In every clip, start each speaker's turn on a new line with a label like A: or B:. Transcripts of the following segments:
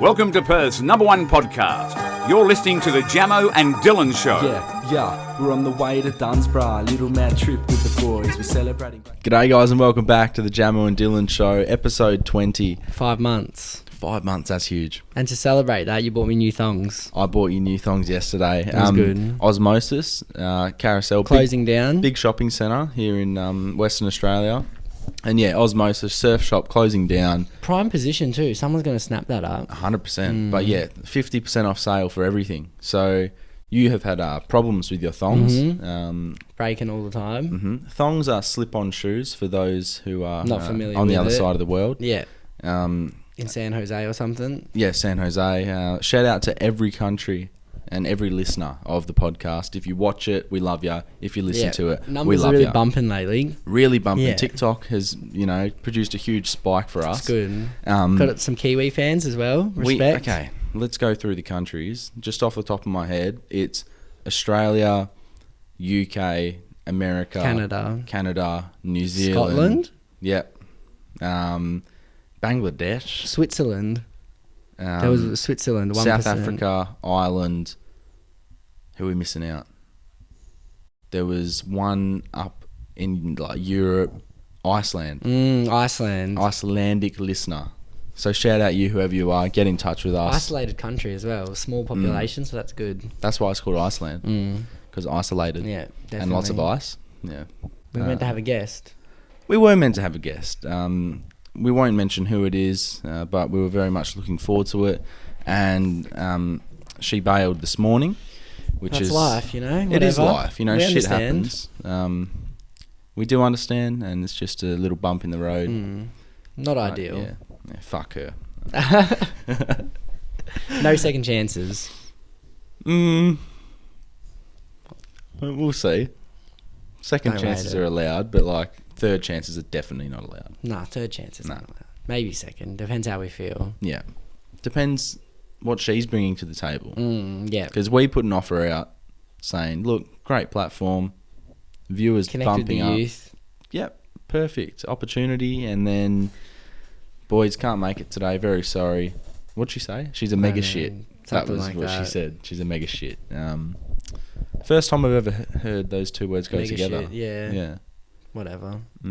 A: Welcome to Perth's #1 podcast. You're listening to the Jamo and Dylan Show.
B: Yeah, we're on the way to Dunsborough. Little mad trip with the boys. We're celebrating.
C: G'day guys and welcome back to the Jamo and Dylan Show, episode 20.
D: 5 months.
C: 5 months, that's huge.
D: And to celebrate that, you bought me new thongs.
C: I bought you new thongs yesterday.
D: That was good.
C: Osmosis, Carousel.
D: Closing down.
C: Big shopping centre here in Western Australia. And yeah, Osmosis, surf shop, closing down.
D: Prime position too. Someone's going to snap that up.
C: 100%. But yeah, 50% off sale for everything. So you have had problems with your thongs.
D: Breaking all the time.
C: Thongs are slip-on shoes for those who are
D: Not familiar
C: on the
D: with
C: other
D: it.
C: side of the world.
D: Yeah. In San Jose or something.
C: Yeah, San Jose. Shout out to every country and every listener of the podcast. If you watch it, we love you. If you listen to it,
D: numbers
C: we love
D: are really
C: you.
D: bumping lately.
C: Really bumping.
D: Yeah.
C: TikTok has, produced a huge spike for us.
D: It's good. Got some Kiwi fans as well. Respect.
C: Okay, let's go through the countries. Just off the top of my head, it's Australia, UK, America, Canada, New Zealand.
D: Scotland?
C: Yep. Bangladesh.
D: Switzerland. There was Switzerland, 1%.
C: South Africa, Ireland. Who are we missing out? There was one up in Europe, Iceland.
D: Iceland.
C: Icelandic listener. So shout out you, whoever you are. Get in touch with us.
D: Isolated country as well. Small population, so that's good.
C: That's why it's called Iceland. Because isolated.
D: Yeah, definitely.
C: And lots of ice. Yeah.
D: We were meant to have a guest.
C: We were meant to have a guest. We won't mention who it is, but we were very much looking forward to it. And she bailed this morning, which
D: That's
C: is
D: life, Whatever.
C: It is life,
D: We
C: shit
D: understand.
C: happens. We do understand, and it's just a little bump in the road.
D: Not
C: But,
D: ideal.
C: yeah, fuck her.
D: No second chances.
C: We'll see. Second
D: Don't
C: chances
D: rate it.
C: are allowed, but third chances are definitely not allowed.
D: Nah, third chances.
C: Nah.
D: Not allowed. Maybe second. Depends how we feel.
C: Yeah. Depends what she's bringing to the table.
D: Yeah.
C: Because we put an offer out saying, look, great platform, viewers
D: Connect with
C: bumping
D: the
C: up.
D: youth.
C: Yep, perfect opportunity. And then, boys, can't make it today. Very sorry. What'd she say? She's a mega shit. That
D: something
C: was
D: like
C: what
D: that.
C: she said. She's a mega shit. First time I've ever heard those two words go
D: Mega
C: together.
D: shit, yeah.
C: Yeah.
D: Whatever.
C: I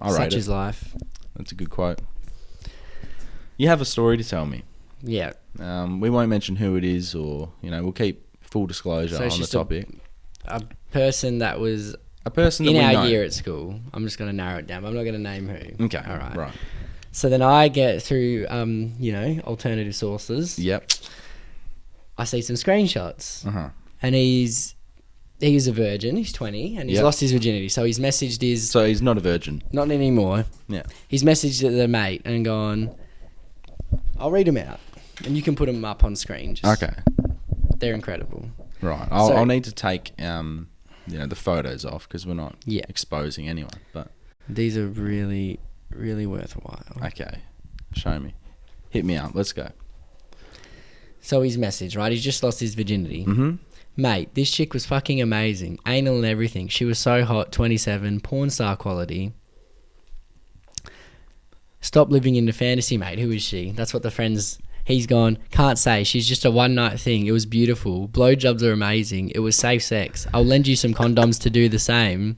C: rate
D: Such
C: it.
D: is life.
C: That's a good quote. You have a story to tell me.
D: Yeah.
C: We won't mention who it is, or we'll keep full disclosure
D: So it's
C: on the
D: just a
C: topic.
D: A person that was
C: A person that
D: in
C: we
D: our
C: know.
D: year at school. I'm just going to narrow it down. But I'm not going to name who.
C: Okay.
D: All right.
C: Right.
D: So then I get through, alternative sources.
C: Yep.
D: I see some screenshots.
C: Uh-huh.
D: And he's a virgin. He's 20, and he's
C: Yep.
D: lost his virginity. So he's messaged his
C: So he's not a virgin.
D: not anymore.
C: Yeah.
D: He's messaged the mate and gone, I'll read them out, and you can put them up on screen.
C: Okay.
D: They're incredible.
C: Right.
D: So-
C: I'll need to take the photos off because we're not
D: Yeah.
C: exposing anyone. But
D: These are really, really worthwhile.
C: okay, show me. Hit me up. Let's go.
D: So he's messaged, right? He's just lost his virginity.
C: Mm-hmm.
D: Mate, this chick was fucking amazing. Anal and everything. She was so hot, 27, porn star quality. Stop living in the fantasy, mate. Who is she? That's what the friends... He's gone, can't say. She's just a one-night thing. It was beautiful. Blowjobs are amazing. It was safe sex. I'll lend you some condoms to do the same.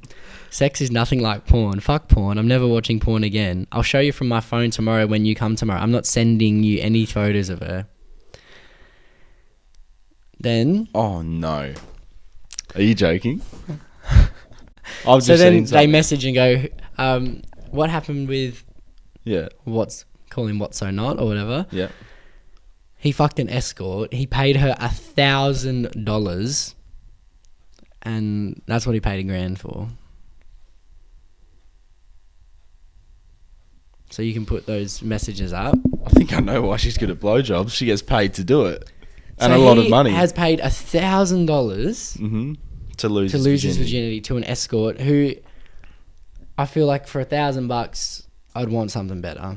D: Sex is nothing like porn. Fuck porn. I'm never watching porn again. I'll show you from my phone tomorrow when you come tomorrow. I'm not sending you any photos of her. Then...
C: Oh no. Are you joking? I've
D: So
C: just
D: then
C: seen
D: they
C: something.
D: message and go, what happened with
C: Yeah.
D: call him what's so not or whatever.
C: Yeah.
D: He fucked an escort. He paid her $1,000, and that's what he paid $1,000 for. So you can put those messages up.
C: I think I know why she's good at blowjobs. She gets paid to do it. And
D: So
C: a lot of money.
D: He has paid $1,000
C: To lose
D: his virginity to an escort who I feel like for $1,000 I'd want something better.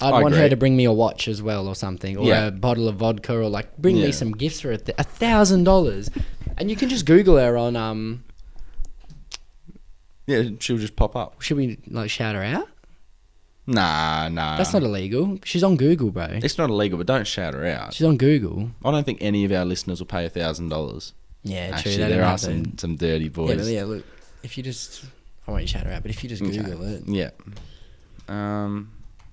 D: I'd
C: I
D: want her
C: agree.
D: to bring me a watch as well or something, or
C: Yeah.
D: a bottle of vodka, or bring
C: Yeah.
D: me some gifts for $1,000. And you can just Google her on
C: Yeah, she'll just pop up.
D: should we shout her out?
C: Nah.
D: That's not illegal. She's on Google, bro.
C: It's not illegal, but don't shout her out.
D: She's on Google.
C: I don't think any of our listeners will pay $1,000.
D: Yeah, true.
C: Actually,
D: That
C: there are
D: happen.
C: some dirty
D: Yeah,
C: boys.
D: but yeah, look, if you just... I won't shout her out, but if you just Google it.
C: Yeah.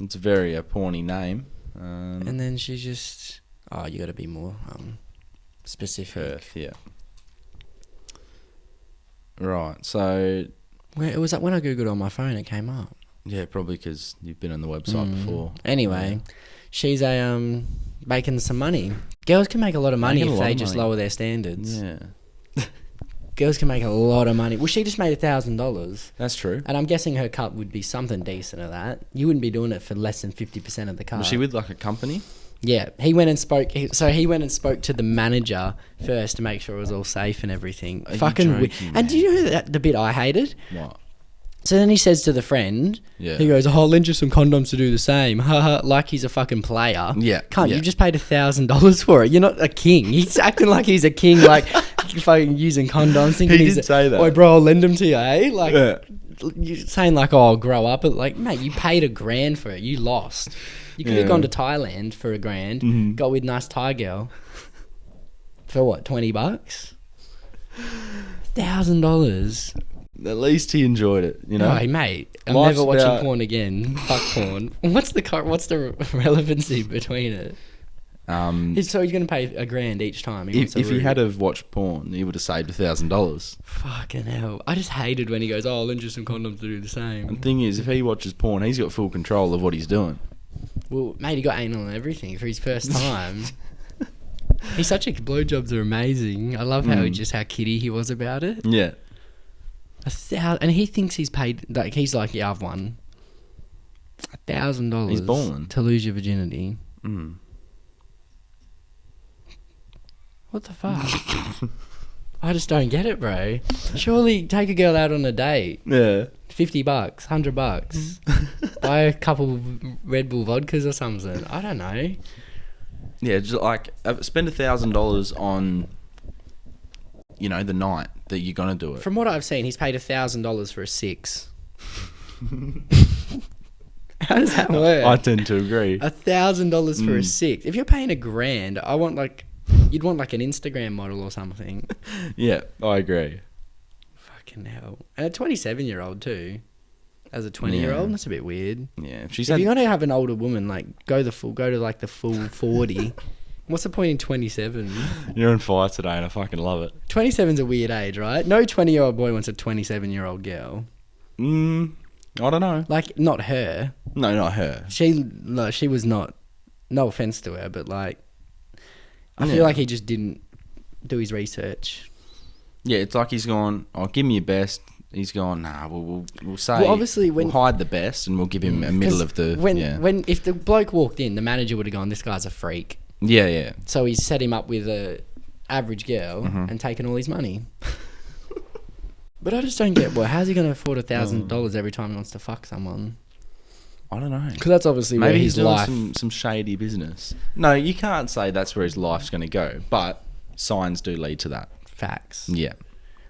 C: It's a very porny name.
D: And then she's just... Oh, you got to be more specific.
C: Perth, yeah. Right, so...
D: Where was that? When I Googled on my phone, it came up.
C: Yeah, probably because you've been on the website before.
D: Anyway, she's making some money. Girls can make a lot of money
C: Making a
D: if
C: lot
D: they
C: of
D: just
C: money.
D: lower their standards.
C: Yeah.
D: Girls can make a lot of money. Well, she just made $1,000.
C: That's true.
D: And I'm guessing her cut would be something decent of that. You wouldn't be doing it for less than 50% of the cut.
C: Was she with like a company?
D: Yeah, he went and spoke. He went and spoke to the manager first to make sure it was all safe and everything.
C: Are you
D: Fucking
C: joking,
D: and
C: man?
D: do you know the bit I hated?
C: What?
D: So then he says to the friend,
C: Yeah.
D: he goes, "Oh, I'll lend you some condoms to do the same." Haha, like he's a fucking player.
C: Yeah,
D: Cunt,
C: yeah.
D: you just paid $1,000 for it. You're not a king. He's acting like he's a king, like fucking using condoms. Thinking
C: He
D: he's
C: did say that.
D: "Oi, bro, I'll lend them to you, eh?" Like,
C: Yeah.
D: you're saying like, "Oh, I'll grow up." But like, mate, you paid $1,000 for it. You lost. You could have
C: Yeah.
D: gone to Thailand for $1,000, got with nice Thai girl for what, $20? $1,000.
C: At least he enjoyed it, you know?
D: No, mate, I'm
C: Life's
D: never watching
C: about-
D: porn again. Fuck porn. What's the relevancy between it? So he's gonna pay $1,000 each time.
C: If he had have watched porn, he would have saved $1,000.
D: Fucking hell! I just hated when he goes, "Oh, I'll lend you some condoms to do the same."
C: And the thing is, if he watches porn, he's got full control of what he's doing.
D: Well, mate, he got anal and everything for his first time. He's such a blowjobs are amazing. I love how how kiddie he was about it.
C: Yeah.
D: And he thinks he's paid. Like he's like, yeah, I've won $1,000.
C: He's balling.
D: To lose your virginity.
C: Mm.
D: What the fuck? I just don't get it, bro. Surely take a girl out on a date.
C: Yeah.
D: $50, $100. Buy a couple Red Bull vodkas or something. I don't know.
C: Yeah, just like spend $1,000 on, you know, the night that you're gonna do it.
D: From what I've seen, he's paid $1,000 for a 6. How does that work?
C: I tend to agree.
D: $1,000 for a 6. If you're paying $1,000, you'd want like an Instagram model or something.
C: Yeah, I agree.
D: Fucking hell. And a 27-year-old too. As a 20-year-old,
C: Yeah.
D: that's a bit weird.
C: Yeah, if she's
D: If
C: had,
D: you're gonna have an older woman, like go to like the full 40. What's the point in 27?
C: you're on fire today, and I fucking love it.
D: 27's a weird age, right? No 20-year-old boy wants a 27-year-old girl.
C: I don't know.
D: Like, not her.
C: No, not her.
D: She was not. No offense to her, but like, I
C: Yeah.
D: feel like he just didn't do his research.
C: Yeah, it's like he's gone, "Oh, give me your best." He's gone, "Nah, we'll say,
D: Well, obviously
C: we'll hide the best, and we'll give him a middle of the
D: if the bloke walked in, the manager would have gone, "This guy's a freak."
C: yeah.
D: So he's set him up with a average girl and taken all his money. But I just don't get, how's he going to afford $1,000 every time he wants to fuck someone?
C: I don't know.
D: Because that's obviously
C: Maybe
D: where
C: he's
D: his
C: doing
D: life.
C: some shady business. No, you can't say that's where his life's going to go, but signs do lead to that.
D: Facts.
C: Yeah.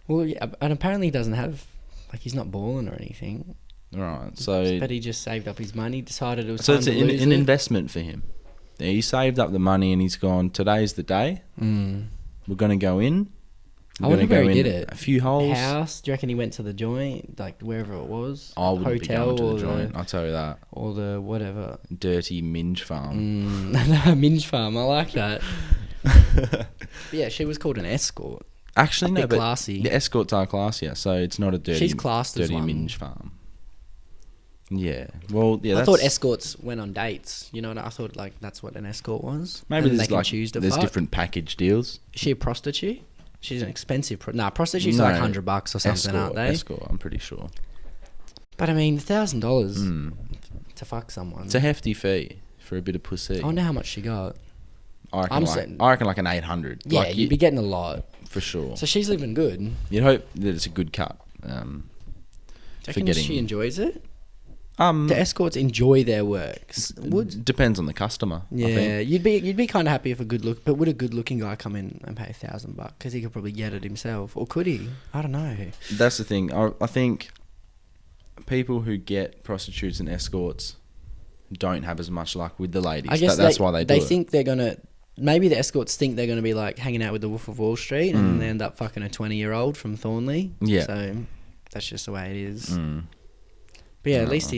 D: Well, yeah, and apparently he doesn't have, like, he's not balling or anything.
C: Right. So
D: But he just saved up his money, decided it was
C: so
D: time
C: it's
D: to
C: an
D: lose it.
C: investment for him. Yeah, he saved up the money and he's gone, "Today's the day. We're going to go in.
D: I
C: We're
D: wonder
C: gonna
D: where he
C: in
D: did it.
C: A few holes.
D: House? Do you reckon he went to the joint, like wherever it was?
C: I wouldn't
D: Hotel
C: be going
D: or
C: to the joint. I'll tell you that.
D: or the whatever.
C: Dirty minge farm.
D: Minge farm. I like that. But yeah, she was called an escort.
C: Actually, no,
D: Bit
C: but
D: classy.
C: the escorts are classier, so it's not a dirty.
D: She's classed as
C: dirty
D: one.
C: minge farm. Yeah. Well, yeah.
D: I
C: That's,
D: thought escorts went on dates. You know what I thought? Like that's what an escort was.
C: maybe
D: And
C: there's
D: they can
C: like
D: choose to
C: there's
D: fuck.
C: different package deals.
D: Is she a prostitute? She's an expensive. Prostitutes are like $100 or something,
C: escort,
D: aren't they?
C: Escort, I'm pretty sure.
D: But I mean, $1,000 to fuck someone.
C: It's a hefty fee for a bit of pussy.
D: I wonder how much she got.
C: I reckon like an 800.
D: Yeah,
C: Like,
D: you'd be getting a lot.
C: for sure.
D: So she's living good. Do
C: You'd hope that it's a good cut.
D: you reckon she enjoys it?
C: Um,
D: The escorts enjoy their work. Would
C: depends on the customer. I
D: yeah,
C: think.
D: you'd be kind of happy if but would a good looking guy come in and pay $1,000 because he could probably get it himself, or could he? I don't know.
C: That's the thing. I think people who get prostitutes and escorts don't have as much luck with the ladies.
D: I guess
C: That's why they do
D: They
C: it.
D: think they're gonna. Maybe the escorts think they're gonna be like hanging out with the Wolf of Wall Street, and they end up fucking a 20-year-old from Thornley.
C: Yeah.
D: So that's just the way it is.
C: Mm.
D: But yeah, at least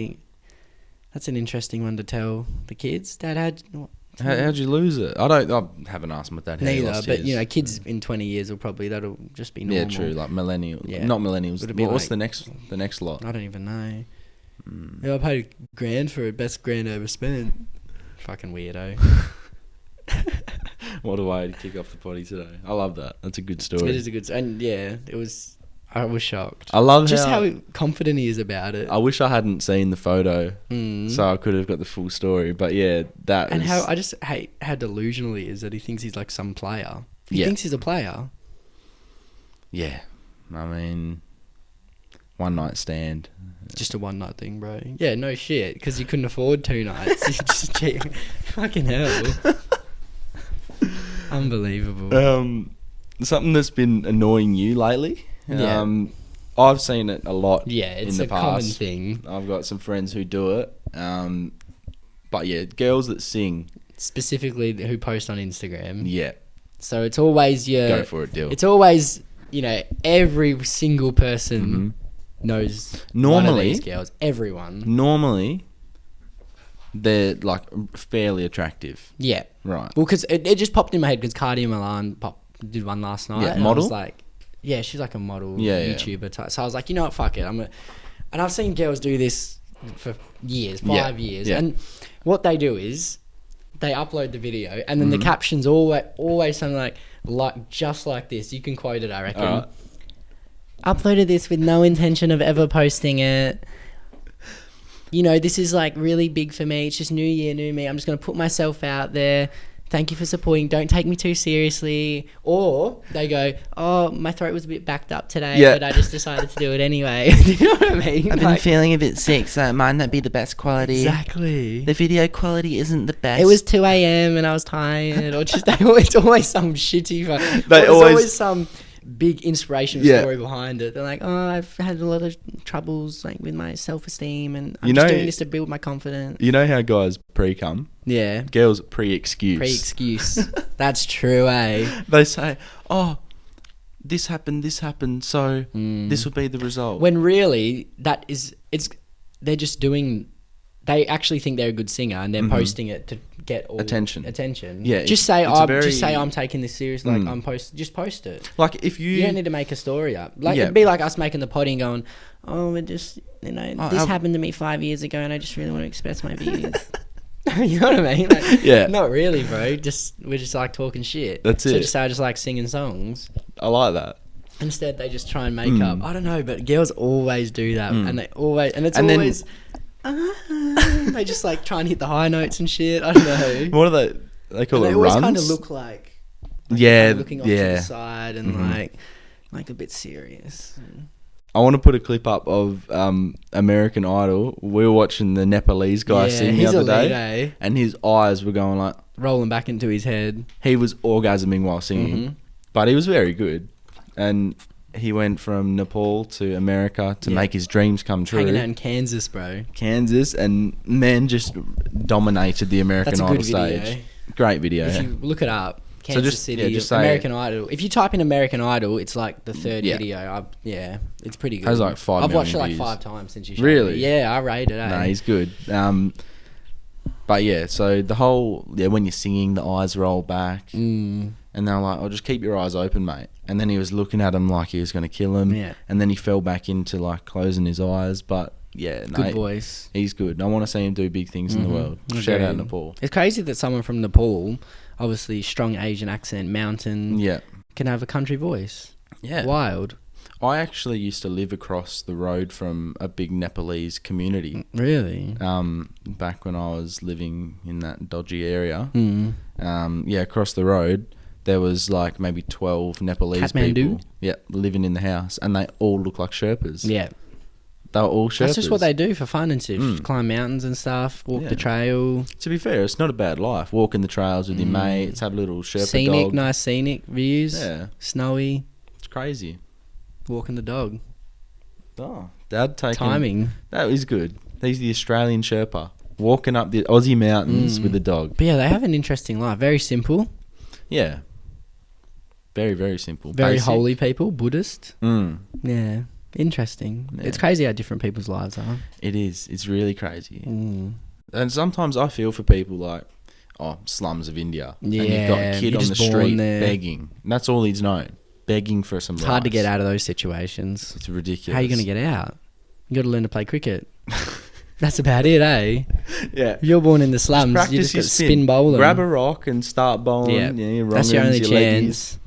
D: that's an interesting one to tell the kids. Dad,
C: How'd you lose it? I haven't asked my dad how he
D: neither,
C: lost
D: but
C: his.
D: you know, kids in 20 years will probably that'll just be normal.
C: Yeah, true. Like millennial,
D: Yeah.
C: not millennials.
D: Would it be
C: What's
D: like-
C: the next lot?
D: I don't even know. Yeah, I paid $1,000 for it. Best grand ever spent. Fucking weirdo.
C: What a way to kick off the potty today. I love that. That's a good story.
D: It is a good, and yeah, it was. I was shocked.
C: I love
D: Just
C: how
D: how confident he is about it.
C: I wish I hadn't seen the photo,
D: Mm.
C: so I could have got the full story. But yeah, that
D: And
C: was,
D: how I just hate how delusional he is that he thinks he's like some player. He
C: Yeah.
D: thinks he's a player.
C: yeah. I mean, one night stand.
D: Just a one night thing, bro. Yeah, no shit. Because you couldn't afford 2 nights. You just cheat. Fucking hell. Unbelievable.
C: Something that's been annoying you lately.
D: Yeah.
C: I've seen it a lot.
D: Yeah, it's
C: in the
D: a common
C: past.
D: thing.
C: I've got some friends who do it. But yeah, girls that sing.
D: Specifically who post on Instagram.
C: Yeah,
D: So it's always your.
C: go for it, deal.
D: It's always, every single person knows one of
C: Normally-
D: these girls. Everyone.
C: Normally, they're like fairly attractive,
D: Yeah.
C: right?
D: Well, because it just popped in my head because Cardi Milan did one last night.
C: Yeah,
D: and
C: model?
D: I was like, yeah, she's like a model,
C: Yeah, yeah.
D: YouTuber type. So I was like, you know what, fuck it. And I've seen girls do this for years,
C: Yeah,
D: 5 years.
C: yeah.
D: And what they do is they upload the video and then the caption's always something like just like this. You can quote it, I reckon.
C: Alright.
D: Uploaded this with no intention of ever posting it. This is like really big for me. It's just new year, new me. I'm just going to put myself out there. Thank you for supporting. Don't take me too seriously. Or they go, oh, my throat was a bit backed up today,
C: Yeah.
D: but I just decided to do it anyway. Do you know what I mean?
E: I've been feeling a bit sick, so it might not be the best quality.
D: Exactly.
E: The video quality isn't the best.
D: It was 2 a.m. and I was tired. Or just, it's always some shitty.
C: They always-
D: always some big inspirational
C: Yeah.
D: story behind it. They're like, oh, I've had a lot of troubles with my self-esteem and I'm
C: You
D: just
C: know-
D: doing this to build my confidence.
C: You know how guys pre-cum?
D: Yeah.
C: Girls pre-excuse.
D: Pre-excuse. That's true, eh?
C: They say, oh, this happened, so this will be the result.
D: When really, they're just doing... They actually think they're a good singer and they're posting it to get all
C: Attention.
D: Yeah,
C: it's
D: just say
C: a very-
D: I'm taking this serious. Like just post it.
C: Like if
D: You don't need to make a story up. Like
C: Yeah.
D: it'd be like us making the potty and going, "Oh, it just this
C: I've-
D: happened to me 5 years ago, and I just really want to express my views." You know what I mean? Like,
C: Yeah.
D: Not really, bro. We're just like talking shit.
C: That's
D: so
C: it.
D: Just say I just like singing songs.
C: I like that.
D: Instead, they just try and make up. I don't know, but girls always do that, and it's
C: And then-
D: always. They just like try and hit the high notes and shit. I don't know.
C: What are they? They call
D: And
C: it
D: they always
C: runs.
D: kind of look like
C: yeah,
D: looking off to
C: yeah.
D: the side and like a bit serious.
C: I want to put a clip up of American Idol. We were watching the Nepalese guy
D: Yeah,
C: sing the
D: he's
C: other
D: elite,
C: day,
D: eh?
C: and his eyes were going like
D: Rolling back into his head.
C: he was orgasming while singing, but he was very good. And he went from Nepal to America to make his dreams come true.
D: Hanging out in Kansas, bro.
C: Kansas, and man just dominated the American
D: That's a
C: Idol
D: good video.
C: stage. Great video.
D: If
C: yeah.
D: you look it up, Kansas
C: just-
D: City,
C: yeah, just say-
D: American Idol. If you type in American Idol, it's like the third
C: Yeah.
D: video. It's pretty good.
C: Has like 5
D: I've watched it
C: million
D: like
C: views.
D: 5 times since you showed
C: Really?
D: me. Yeah, I rate it.
C: Nah, he's good. But yeah, so the whole when you're singing, the eyes roll back, and they're like, "Oh, just keep your eyes open, mate." And then he was looking at him like he was going to kill him,
D: Yeah.
C: and then he fell back into like closing his eyes. But yeah,
D: Good
C: no,
D: voice.
C: he's good. I want to see him do big things in the world. Shout out
D: Agreed.
C: Nepal.
D: It's crazy that someone from Nepal, obviously strong Asian accent, mountain,
C: Yeah,
D: can have a country voice.
C: yeah.
D: Wild.
C: I actually used to live across the road from a big Nepalese community.
D: Really?
C: Back when I was living in that dodgy area.
D: Mm.
C: Across the road, there was like maybe 12 Nepalese
D: Kathmandu?
C: people. Yeah, living in the house, and they all look like Sherpas.
D: Yeah.
C: They were all Sherpas.
D: That's just what they do for fun and stuff. Climb mountains and stuff, walk
C: Yeah.
D: the trail.
C: To be fair, it's not a bad life. Walking the trails with your mates, have a little Sherpa
D: Scenic,
C: dog.
D: nice scenic views.
C: Yeah,
D: Snowy,
C: it's crazy.
D: walking the dog.
C: Oh, Dad taking
D: Timing.
C: That is good. He's the Australian Sherpa. walking up the Aussie mountains with a dog.
D: But yeah, they have an interesting life. Very simple.
C: Yeah. Very, very simple.
D: Very
C: Basic.
D: holy people. Buddhist.
C: Mm.
D: Yeah. Interesting.
C: Yeah.
D: It's crazy how different people's lives are.
C: It is. It's really crazy.
D: Mm.
C: And sometimes I feel for people like, slums of India.
D: Yeah,
C: And you've got a kid
D: you're
C: on the
D: just born
C: street
D: there.
C: begging. And that's all he's known. Begging for some
D: It's hard to
C: rice.
D: get out of those situations.
C: It's ridiculous.
D: How are you going to get out? You got to learn to play cricket. That's about it, eh?
C: Yeah.
D: If you're born in the slums, you
C: Practice
D: just got
C: your
D: to spin bowling.
C: Grab a rock and start bowling.
D: Yeah.
C: Your
D: That's your
C: wrongers,
D: only
C: your
D: chance.
C: leggies.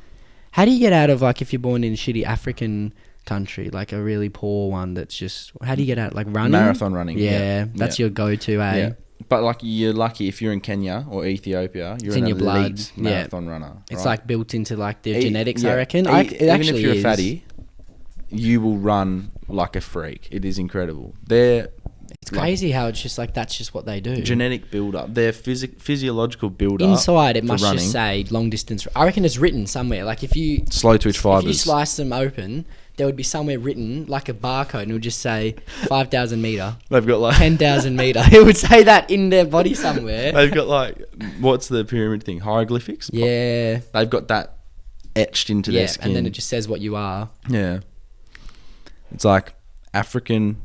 D: How do you get out of, like, if you're born in a shitty African country, like a really poor one that's just... How do you get out? Like, running?
C: Marathon running.
D: Yeah, that's your go-to, eh?
C: Yeah. But like you're lucky if you're in Kenya or Ethiopia, you're
D: It's
C: an
D: in your blood.
C: elite
D: Yeah.
C: marathon runner.
D: It's
C: right?
D: like built into like their
C: E-
D: genetics,
C: yeah.
D: I reckon. It
C: Even
D: actually
C: if you're
D: is.
C: a fatty, you will run like a freak. It is incredible. Their
D: It's crazy how it's just like that's just what they do.
C: genetic build-up, their physiological build-up.
D: Inside, it
C: for
D: must
C: running,
D: just say long distance. I reckon it's written somewhere. Like if you
C: slow twitch
D: if you
C: fibers.
D: slice them open, there would be somewhere written like a barcode, and it would just say 5,000 meter,
C: They've got like
D: 10,000 meter. It would say that in their body somewhere.
C: they've got like what's the pyramid thing? Hieroglyphics.
D: Yeah,
C: They've got that etched into
D: yeah,
C: their skin.
D: and then it just says what you are.
C: Yeah. It's like African,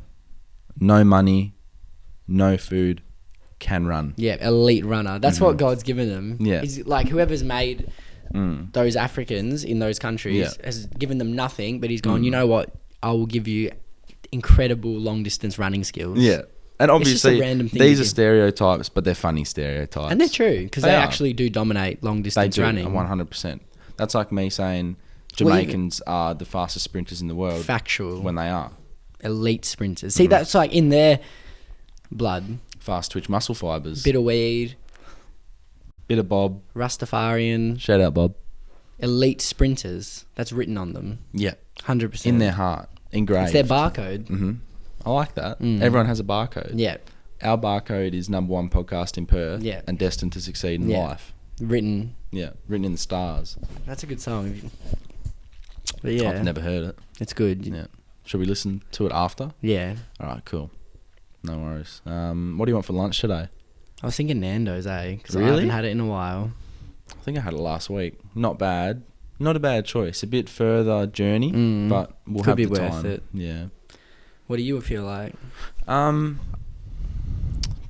C: no money, no food, can run.
D: Yeah, elite runner. That's what God's given them.
C: Yeah.
D: He's like whoever's made those Africans in those countries
C: Yeah.
D: has given them nothing, but he's gone, you know what? I will give you incredible long distance running skills.
C: Yeah. And
D: It's just a
C: obviously,
D: random thing
C: these
D: to
C: are
D: give.
C: stereotypes, but they're funny stereotypes.
D: And they're true because
C: They
D: they
C: are.
D: actually do dominate long
C: They
D: distance
C: do,
D: running.
C: 100%. That's like me saying
D: Well, even-
C: Jamaicans are the fastest sprinters in the world
D: Factual.
C: when they are.
D: Elite sprinters. See, that's like in their blood.
C: Fast twitch muscle fibers.
D: Bit of weed,
C: Bit of Bob.
D: Rastafarian,
C: Shout out, Bob.
D: elite sprinters. That's written on them.
C: Yeah.
D: 100%.
C: In their heart. Engraved.
D: It's their barcode.
C: hmm I like that. Everyone has a barcode.
D: Yeah.
C: Our barcode is #1 podcast in Perth.
D: Yeah.
C: And destined to succeed in
D: Yeah.
C: life.
D: Written.
C: Yeah. Written in the stars.
D: That's a good song. But yeah,
C: I've never heard it.
D: it's good.
C: Yeah. Should we listen to it after?
D: Yeah.
C: All right, cool. No worries. What do you want for lunch today?
D: I was thinking Nando's, eh? Because I
C: Really?
D: haven't had it in a while.
C: I think I had it last week. Not bad. Not a bad choice. A bit further journey, but we'll
D: Could
C: have
D: be
C: the
D: worth
C: time.
D: it.
C: Yeah.
D: What do you feel like?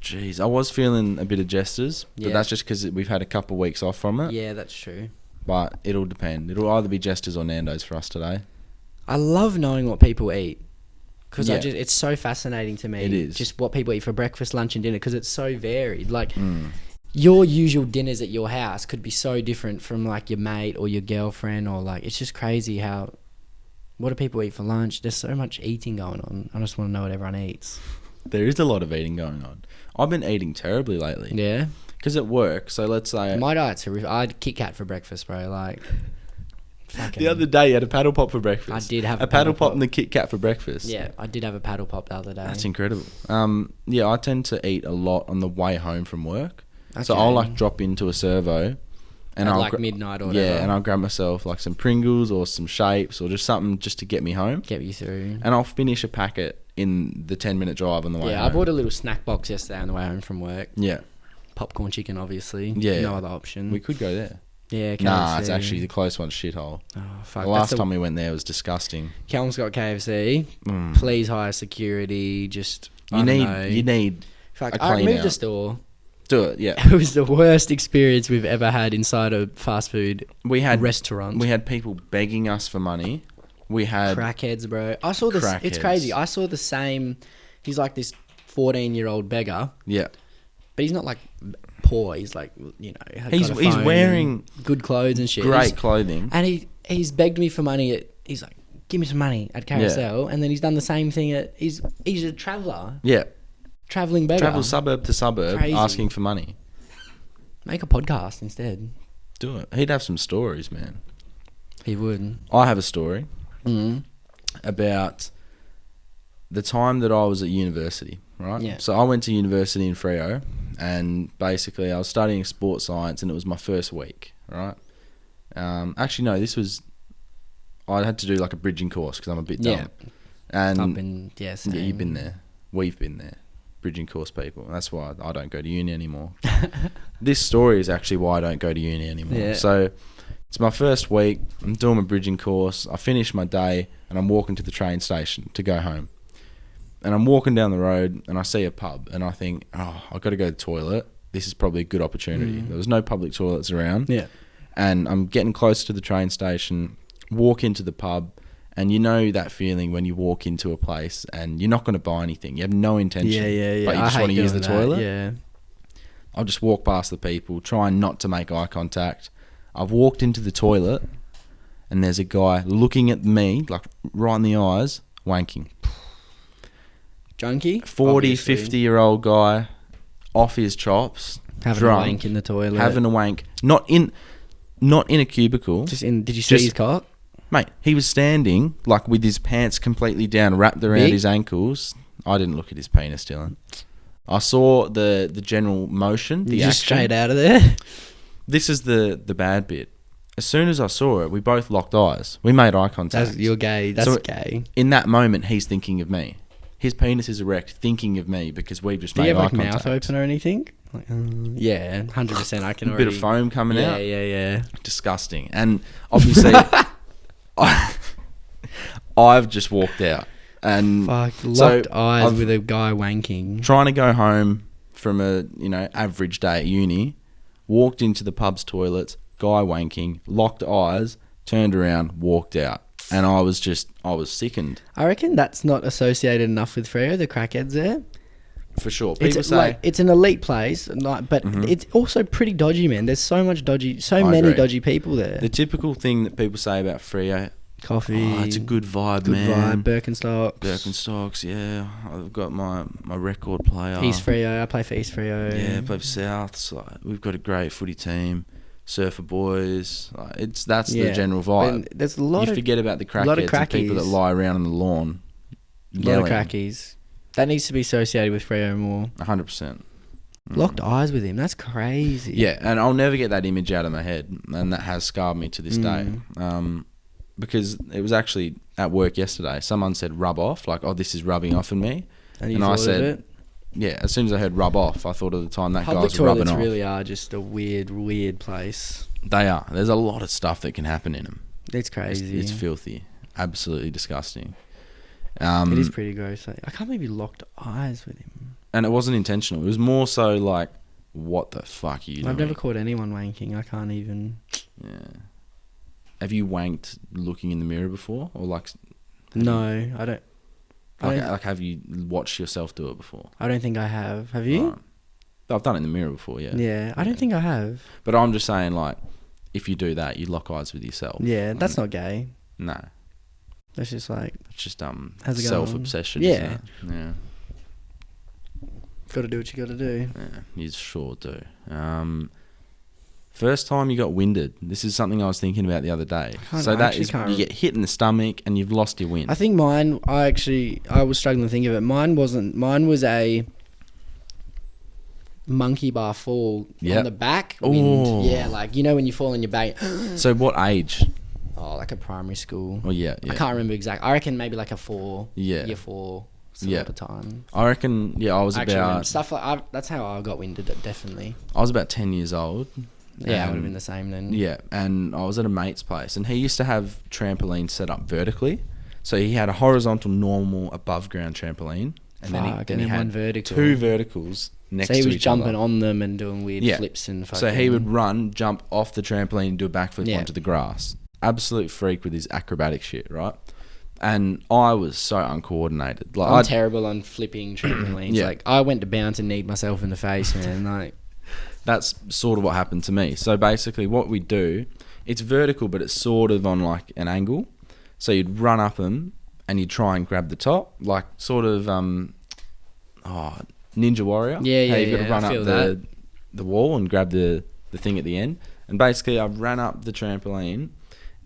C: Jeez, I was feeling a bit of jesters, but
D: Yeah.
C: that's just because we've had a couple of weeks off from it.
D: Yeah, that's true.
C: But it'll depend. It'll either be jesters or Nando's for us today.
D: I love knowing what people eat. Because
C: Yeah.
D: it's so fascinating to me.
C: It is.
D: Just what people eat for breakfast, lunch, and dinner. Because it's so varied. Like, your usual dinners at your house could be so different from, like, your mate or your girlfriend. Or, like, it's just crazy how... What do people eat for lunch? There's so much eating going on. I just want to know what everyone eats.
C: There is a lot of eating going on. I've been eating terribly lately.
D: Yeah?
C: Because at work, so let's say...
D: My diet's horrific. I had Kit Kat for breakfast, bro. Like... Fucking...
C: The other day, you had a paddle pop for breakfast.
D: I did have
C: a paddle pop and the Kit Kat for breakfast.
D: Yeah, I did have a paddle pop the other day.
C: That's incredible. Yeah, I tend to eat a lot on the way home from work. So
D: Okay.
C: I'll like drop into a servo, and
D: At,
C: I'll
D: like, midnight or whatever.
C: Yeah, and I'll grab myself like some Pringles or some Shapes or just something just to get me home.
D: Get you through.
C: And I'll finish a packet in the 10-minute drive on the way
D: Yeah,
C: home.
D: I bought a little snack box yesterday on the way home from work.
C: Yeah,
D: Popcorn chicken, obviously.
C: Yeah.
D: No other option.
C: we could go there.
D: Yeah, KFC.
C: Nah, it's actually the close one's shithole.
D: Oh, fuck.
C: The last time we went there was disgusting.
D: Callum's got KFC.
C: Mm.
D: Please hire security. Just... I don't know.
C: You need
D: Fuck,
C: a
D: I
C: clean
D: removed
C: out.
D: the store.
C: do it. Yeah,
D: It was the worst experience we've ever had inside a fast food
C: we had
D: restaurant.
C: We had people begging us for money. We had
D: Crackheads, bro. I saw this. It's
C: Crackheads.
D: crazy. I saw the same... He's like this 14-year-old beggar.
C: yeah.
D: But he's not like poor. He's like, you know, got
C: He's
D: a
C: he's
D: phone
C: wearing
D: and good clothes and shit.
C: great
D: He's-
C: clothing.
D: And he's begged me for money. He's like, give me some money at Carousel. And then he's done the same thing at... He's a traveller.
C: Yeah,
D: Travelling beggar.
C: travel suburb to suburb
D: Crazy.
C: asking for money.
D: Make a podcast instead.
C: Do it. He'd have some stories, man.
D: He would.
C: I have a story
D: Mm.
C: about the time that I was at university, right?
D: Yeah.
C: So I went to university in Freo, and basically I was studying sports science, and it was my first week, right? Actually, no, I had to do like a bridging course because I'm a bit dumb.
D: Yeah.
C: And
D: Up in... Yeah,
C: yeah, you've been
D: same.
C: there. We've been there. bridging course people. That's why I don't go to uni anymore. This story is actually why I don't go to uni anymore.
D: Yeah.
C: So it's my first week. I'm doing my bridging course. I finish my day and I'm walking to the train station to go home. And I'm walking down the road and I see a pub and I think, oh, I've got to go to the toilet. This is probably a good opportunity. There was no public toilets around.
D: Yeah.
C: And I'm getting close to the train station, walk into the pub, and you know that feeling when you walk into a place and you're not going to buy anything. You have no intention.
D: Yeah.
C: But you just want to use the toilet.
D: Yeah.
C: I'll just walk past the people, trying not to make eye contact. I've walked into the toilet and there's a guy looking at me, like right in the eyes, wanking.
D: Junkie?
C: 40, 50-year-old guy, off his chops,
D: Having
C: drunk,
D: a wank in the toilet.
C: having a wank. Not in a cubicle.
D: Just in. Did you see his cock?
C: Mate, he was standing, like, with his pants completely down, wrapped around
D: Big?
C: his ankles. I didn't look at his penis, Dylan. I saw the general motion, the
D: Just
C: action.
D: straight out of there.
C: This is the bad bit. As soon as I saw it, we both locked eyes. We made eye contact.
D: You're gay. That's
C: So
D: gay.
C: in that moment, he's thinking of me. His penis is erect, thinking of me because we just
D: Do
C: made
D: you have
C: eye
D: like
C: contact.
D: mouth open or anything? Like, yeah, 100%. I can
C: A
D: already.
C: bit of foam coming out.
D: Yeah.
C: Disgusting. And obviously, I've just walked out. And
D: Fuck,
C: so
D: locked eyes
C: I've-
D: with a guy wanking.
C: trying to go home from a average day at uni, walked into the pub's toilets, guy wanking, locked eyes, turned around, walked out, and I was sickened
D: I reckon that's not associated enough with Freo, the crackheads there.
C: for sure. People
D: It's
C: say
D: like it's an elite place, but it's also pretty dodgy, man. There's so many
C: agree.
D: dodgy people there.
C: the typical thing that people say about Freo,
D: Coffee,
C: oh, it's a good vibe,
D: good
C: man.
D: vibe, Birkenstocks.
C: Birkenstocks, yeah. I've got my record player.
D: East Freo, I play for East Freo.
C: Yeah, play for Souths. Like, we've got a great footy team. Surfer boys. Like, that's the general vibe.
D: And there's a lot
C: You
D: of
C: forget about the
D: lot of
C: crackheads and people that
D: crackies.
C: lie around on the lawn.
D: lot of crackies. That needs to be associated with Freo more.
C: 100%.
D: Locked eyes with him. That's crazy.
C: Yeah, and I'll never get that image out of my head, and that has scarred me to this day. Because it was actually at work yesterday. Someone said rub off, like, oh, this is rubbing off on me.
D: And, you
C: And I
D: thought
C: said,
D: of it?
C: Yeah, as soon as I heard rub off, I thought at the time that guy
D: Public
C: was rubbing
D: toilets
C: off.
D: really are just a weird place.
C: They are. There's a lot of stuff that can happen in them.
D: It's crazy.
C: It's filthy. Absolutely disgusting.
D: It is pretty gross. I can't believe you locked eyes with him.
C: And it wasn't intentional. It was more so like, what the fuck are you doing?
D: I've never caught anyone wanking. I can't even.
C: Yeah. Have you wanked looking in the mirror before? Or like...
D: No, I don't.
C: Like, have you watched yourself do it before?
D: I don't think I have. Have you?
C: Right. I've done it in the mirror before, yeah.
D: Yeah, I don't think I have.
C: But I'm just saying, like, if you do that, you lock eyes with yourself.
D: Yeah, that's not gay.
C: No.
D: That's just like,
C: It's just
D: How's it going?
C: self-obsession,
D: Yeah.
C: isn't it? Yeah.
D: gotta do what you gotta do.
C: Yeah, you sure do. First time you got winded. This is something I was thinking about the other day. So that is, you get hit in the stomach and you've lost your wind.
D: I think mine, I was struggling to think of it. Mine was a monkey bar fall
C: Yep.
D: on the back.
C: Ooh.
D: Wind. Yeah, like, you know when you fall on your back.
C: So what age?
D: Oh, like a primary school.
C: Oh, yeah.
D: I can't remember exact. I reckon maybe like a year 4 sort
C: Yeah.
D: of time.
C: I reckon, I was
D: I actually remember
C: about...
D: stuff like that's how I got winded. Definitely.
C: I was about 10 years old.
D: Yeah, it would have been the same then.
C: Yeah, and I was at a mate's place, and he used to have trampolines set up vertically. So he had a horizontal, normal, above ground trampoline, and then
D: Fuck,
C: he
D: and then
C: had
D: one vertical.
C: 2 verticals next
D: So
C: to
D: he was
C: each
D: jumping
C: other.
D: on them and doing weird
C: Yeah.
D: flips and fucking.
C: So he would run, jump off the trampoline, and do a backflip
D: Yeah.
C: onto the grass. Absolute freak with his acrobatic shit, right? And I was so uncoordinated. Like
D: I'm terrible on flipping trampolines.
C: Yeah.
D: Like, I went to bounce and kneed myself in the face, man. Like,
C: that's sort of what happened to me. So basically what we do, it's vertical, but it's sort of on like an angle. So you'd run up them and you'd try and grab the top, like sort of Ninja Warrior.
D: Yeah,
C: How
D: yeah,
C: you've got to
D: yeah,
C: run
D: I
C: up
D: feel
C: the wall and grab the thing at the end. And basically I ran up the trampoline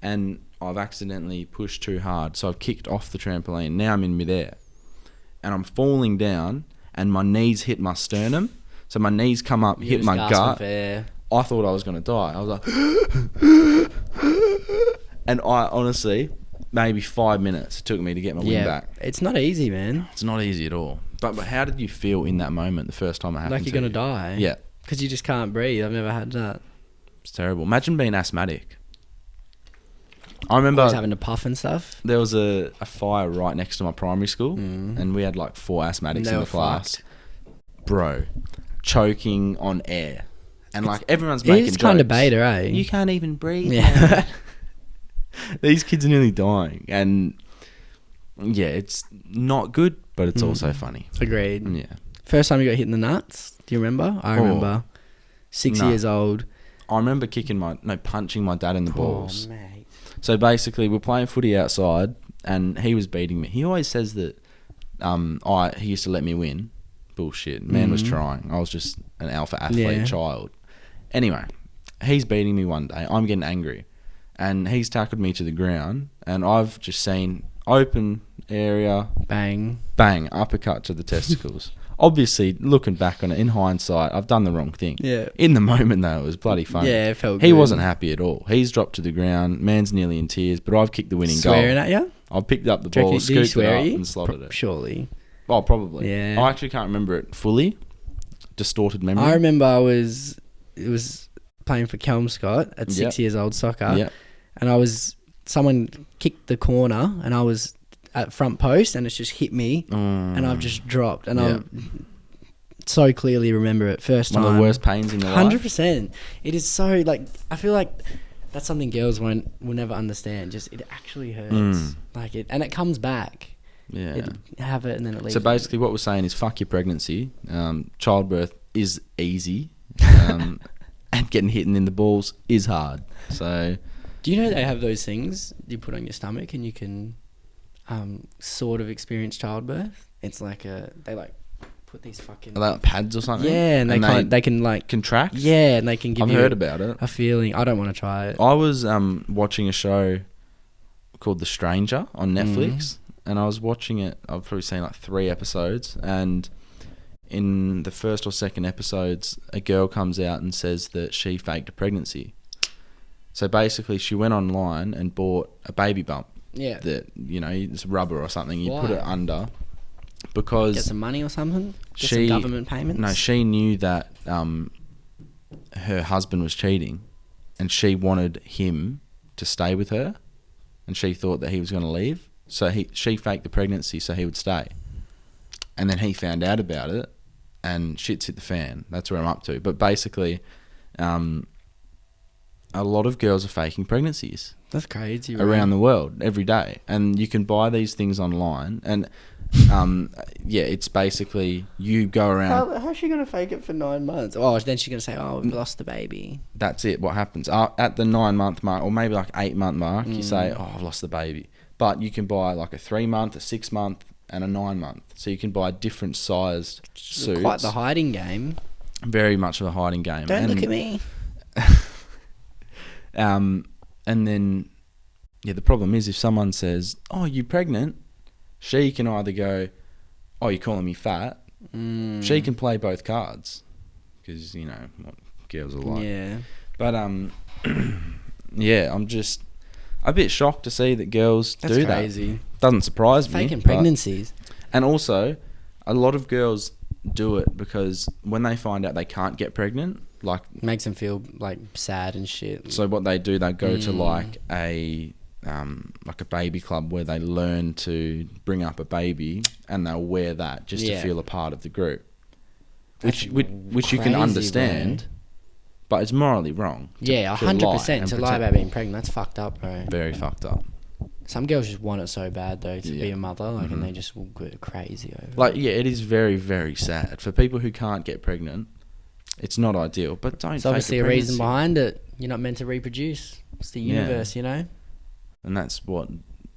C: and I've accidentally pushed too hard. So I've kicked off the trampoline. Now I'm in midair. And I'm falling down and my knees hit my sternum. So my knees come up,
D: you
C: hit
D: just
C: my
D: gasping
C: gut.
D: for air.
C: I thought I was going to die. I was like... and I honestly, maybe 5 minutes it took me to get my wind back.
D: It's not easy, man.
C: It's not easy at all. But how did you feel in that moment the first time it happened?
D: Like you're going to die.
C: Yeah.
D: Because you just can't breathe. I've never had that.
C: It's terrible. Imagine being asthmatic. I remember
D: Always having to puff and stuff.
C: there was a fire right next to my primary school, and we had like 4 asthmatics
D: They
C: in
D: were
C: the class.
D: fucked.
C: Bro, choking on air. And like everyone's
D: It
C: making
D: is
C: jokes.
D: kind of beta, eh?
E: You can't even breathe.
D: Yeah.
C: These kids are nearly dying. And yeah, it's not good, but it's also funny.
D: Agreed.
C: Yeah.
D: First time you got hit in the nuts, do you remember? I remember. 6
C: No.
D: years old.
C: I remember punching my dad in the balls.
D: Oh, mate.
C: So basically, we're playing footy outside, and he was beating me. He always says that he used to let me win. Bullshit. Man was trying. I was just an alpha athlete child. Anyway, he's beating me one day. I'm getting angry, and he's tackled me to the ground, and I've just seen open area,
D: Bang.
C: bang, uppercut to the testicles. Obviously, looking back on it in hindsight, I've done the wrong thing.
D: Yeah.
C: In the moment, though, it was bloody funny.
D: Yeah, it felt
C: He
D: good.
C: wasn't happy at all. He's dropped to the ground. Man's nearly in tears, but I've kicked the winning
D: Swearing
C: goal.
D: at you?
C: I've picked up the
D: Do you
C: ball,
D: reckon- did he
C: scooped it
D: swear
C: up,
D: at you?
C: and slotted it.
D: Surely.
C: Oh, probably.
D: Yeah.
C: I actually can't remember it fully. Distorted memory.
D: I remember it was playing for Kelmscott at 6 years old soccer.
C: Yeah.
D: And someone kicked the corner and I was at front post and it's just hit me and I've just dropped and I so clearly remember it first time.
C: One of the worst pains in your life.
D: 100%. It is so like I feel like that's something girls will never understand. Just it actually hurts. Like it and it comes back.
C: Yeah.
D: It have it and then it leaves.
C: So basically, what we're saying is fuck your pregnancy. Childbirth is easy, and getting hit in the balls is hard. So,
D: Do you know they have those things you put on your stomach and you can sort of experience childbirth? It's like they like put these fucking
C: are they like pads or something?
D: yeah, and they can like
C: contract.
D: yeah, and they can give
C: I've
D: you
C: heard about it.
D: a feeling. I don't want to try it.
C: I was watching a show called The Stranger on Netflix, and I was watching it. I've probably seen like 3 episodes, and in the first or second episodes, a girl comes out and says that she faked a pregnancy. So basically, she went online and bought a baby bump.
D: Yeah,
C: That it's rubber or something. You put
D: Why?
C: it under because
D: get some money or something. Get
C: she
D: some government payments.
C: No, she knew that her husband was cheating, and she wanted him to stay with her, and she thought that he was going to leave. So she faked the pregnancy so he would stay, and then he found out about it, and shit's hit the fan. That's where I'm up to. But basically, a lot of girls are faking pregnancies
D: That's crazy.
C: around the world every day, and you can buy these things online, and it's basically you go around.
D: How's she gonna fake it for 9 months? Oh, then she's gonna say, "Oh, we've lost the baby."
C: That's it. What happens at the 9-month mark, or maybe like 8-month mark, you say, "Oh, I've lost the baby." But you can buy like a 3-month, a 6-month, and a 9-month. So you can buy different sized suits.
D: Quite the hiding game.
C: Very much of a hiding game.
D: Don't look at me.
C: And then, the problem is if someone says, "Oh, you pregnant?" She can either go, "Oh, you're calling me fat." She can play both cards because what girls are like.
D: Yeah.
C: But I'm just a bit shocked to see that girls
D: That's
C: do
D: crazy.
C: that. Doesn't surprise me.
D: Faking
C: but-
D: pregnancies.
C: And also, a lot of girls do it because when they find out they can't get pregnant, like,
D: Makes them feel like sad and shit.
C: so what they do, they go to like a baby club where they learn to bring up a baby, and they'll wear that just to
D: Yeah.
C: feel a part of the group,
D: That's
C: which you can
D: crazy,
C: understand,
D: bro.
C: but it's morally wrong.
D: Yeah,
C: to lie
D: 100%.
C: and
D: To lie
C: pretend.
D: about being pregnant, that's fucked up, bro.
C: Very fucked up.
D: Some girls just want it so bad though to be
C: Yeah.
D: a mother, like, and they just will go crazy over.
C: Like,
D: it.
C: yeah, it is very, very sad for people who can't get pregnant. It's not ideal, but don't.
D: There's
C: fake
D: obviously a reason
C: pregnancy.
D: behind it. You're not meant to reproduce. It's the
C: Yeah.
D: universe, you know.
C: And that's what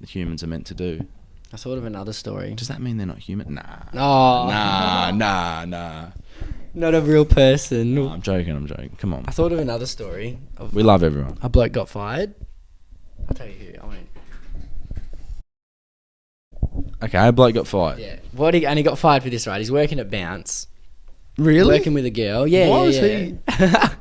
C: humans are meant to do.
D: I thought of another story.
C: Does that mean they're not human? Nah.
D: Oh,
C: Nah.
D: not a real person.
C: No, I'm joking. Come on.
D: I thought of another story. Of
C: We love everyone.
D: a bloke got fired. I'll tell you who. I won't.
C: Okay, a bloke got fired.
D: Yeah. And he got fired for this, right? He's working at Bounce.
C: Really?
D: Working with a girl. Yeah.
C: Why
D: yeah,
C: was
D: yeah.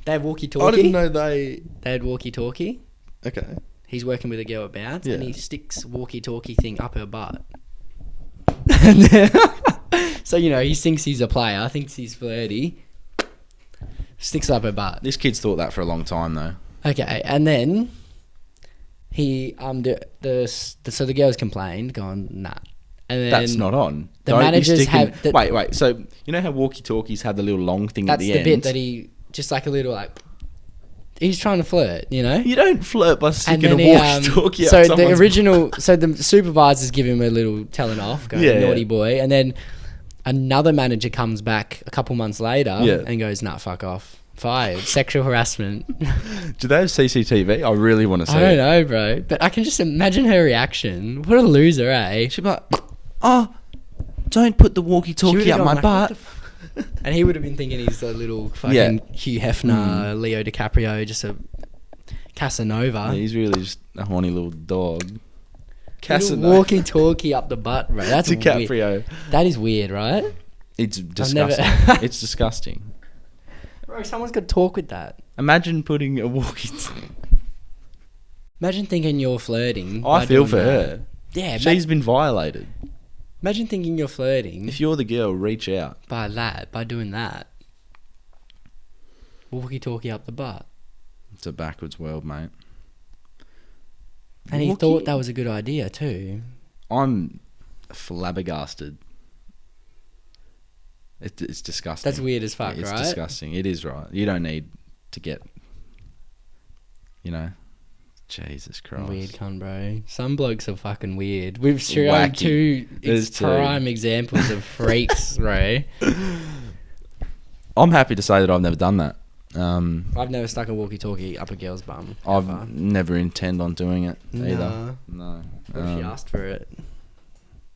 D: They had walkie-talkie.
C: I didn't know they.
D: They had walkie-talkie.
C: Okay.
D: He's working with a girl at Bounce, and
C: Yeah.
D: he sticks walkie-talkie thing up her butt. And then, so, you know, he thinks he's a player, thinks he's flirty, sticks up her butt.
C: This kid's thought that for a long time, though.
D: Okay, and then he so the girls complained, gone, nah. And then
C: That's not on.
D: the
C: Don't be
D: managers
C: sticking-
D: have
C: Wait. So, you know how walkie-talkies had the little long thing at
D: that's
C: the
D: the
C: end?
D: bit that he just like a little like he's trying to flirt, you know.
C: You don't flirt by
D: And
C: sticking
D: then
C: a
D: he,
C: walkie-talkie
D: so
C: up
D: the
C: someone's
D: original, so the supervisors give him a little telling off, going
C: Yeah.
D: naughty boy, and then another manager comes back a couple months later
C: Yeah.
D: and goes, nah, fuck off, fired, sexual harassment.
C: Do they have CCTV? I really want to see
D: I don't
C: it.
D: know, bro, but I can just imagine her reaction. What a loser, eh?
E: She'd be like, oh, don't put the
D: She
E: walkie-talkie
D: would've
E: up
D: gone
E: my
D: like,
E: butt.
D: And he would have been thinking he's a little fucking
C: Yeah.
D: Hugh Hefner, Leo DiCaprio, just a Casanova.
C: Yeah, he's really just a horny little dog.
D: Little
C: Casanova.
D: walkie-talkie up the butt, bro. That's weird.
C: DiCaprio.
D: That is weird, right?
C: It's
D: never-
C: disgusting. It's disgusting.
D: Bro, someone's got to talk with that.
C: Imagine putting a walkie.
D: Imagine thinking you're flirting.
C: I
D: by
C: feel
D: doing
C: for
D: that.
C: her.
D: Yeah,
C: She's been violated.
D: imagine thinking you're flirting
C: If you're the girl, reach out.
D: by doing that. Walkie-talkie up the butt.
C: It's a backwards world, mate.
D: And he
C: Walkie-
D: thought that was a good idea too.
C: I'm flabbergasted. It's disgusting.
D: That's weird as fuck,
C: It's
D: right?
C: disgusting. It is right. You don't need to get, you know, Jesus Christ.
D: Weird cunt, bro. Some blokes are fucking weird. We've shown
C: Wacky.
D: two
C: There's two.
D: prime examples of freaks, bro.
C: I'm happy to say that I've never done that.
D: I've never stuck a walkie-talkie up a girl's bum. ever.
C: I've never intend on doing it either.
D: Nah.
C: No.
D: What if she asked for it?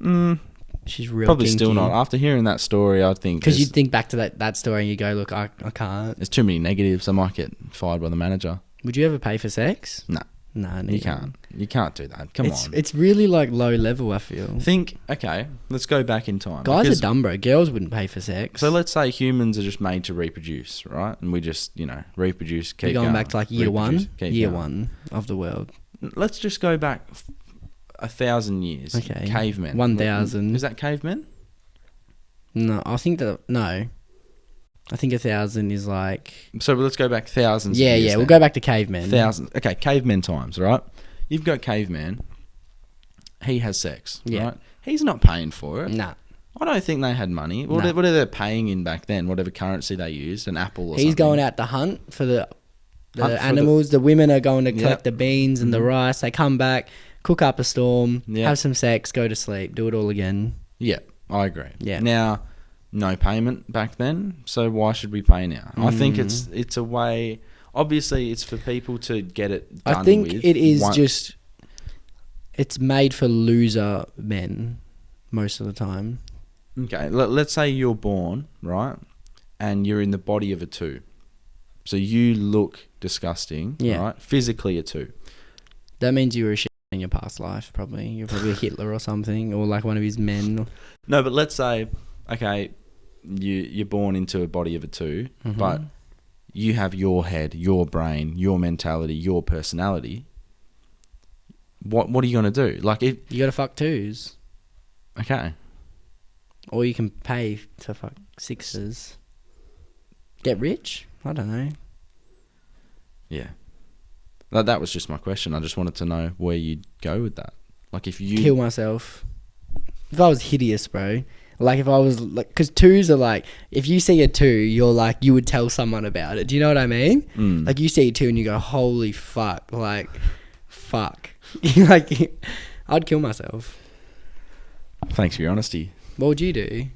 C: Mm,
D: She's real
C: probably still not. After hearing that story, I think
D: Because you
C: there's,
D: think back to that story and you go, look, I can't.
C: there's too many negatives. I might get fired by the manager.
D: Would you ever pay for sex?
C: No.
D: No,
C: You can't. You can't do that. Come on.
D: It's really like low level, I feel.
C: Think, okay, let's go back in time.
D: Guys
C: Because-
D: are dumb, bro. Girls wouldn't pay for sex.
C: So let's say humans are just made to reproduce, right? And we just, reproduce, keep
D: You're going back to like year
C: reproduce,
D: one?
C: keep
D: Year
C: going.
D: one of the world.
C: Let's just go back 1,000 years.
D: Okay.
C: Cavemen.
D: 1,000.
C: Is that cavemen?
D: No, I think no. I think 1,000 is like...
C: So let's go back thousands
D: Yeah,
C: of years.
D: yeah. We'll
C: then.
D: go back to cavemen.
C: Thousands. Okay, cavemen times, right? You've got caveman. He has sex,
D: Yeah.
C: right? He's not paying for it.
D: Nah.
C: I don't think they had money. What
D: Nah.
C: are they paying in back then? Whatever currency they used, an apple or something.
D: He's going out to hunt for the
C: Hunt for
D: animals. The women are going to collect
C: Yep.
D: the beans and the rice. They come back, cook up a storm,
C: Yep.
D: have some sex, go to sleep, do it all again.
C: Yeah, I agree.
D: Yeah.
C: Now, no payment back then, so why should we pay now? I think
D: Mm.
C: it's a way. Obviously, it's for people to get it done
D: I think
C: with
D: it is
C: one-
D: just... It's made for loser men most of the time.
C: Okay, let's say you're born, right? And you're in the body of a 2. So you look disgusting,
D: Yeah.
C: right? Physically a 2.
D: That means you were a shit in your past life, probably. You're probably a Hitler or something, or like one of his men.
C: No, but let's say, okay, you're born into a body of a 2,
D: Mhm.
C: but you have your head, your brain, your mentality, your personality. What are you going to do? Like, if...
D: You gotta fuck 2s.
C: Okay.
D: Or you can pay to fuck 6s. Get rich? I don't know.
C: Yeah. That was just my question. I just wanted to know where you'd go with that. Like, if you...
D: Kill myself. If I was hideous, bro. Like, if I was... like, because 2s are like... If you see a 2, you're like... You would tell someone about it. Do you know what I mean?
C: Mm.
D: Like, you see a 2 and you go, holy fuck. Like, fuck. Like, I'd kill myself.
C: Thanks for your honesty.
D: What would you do?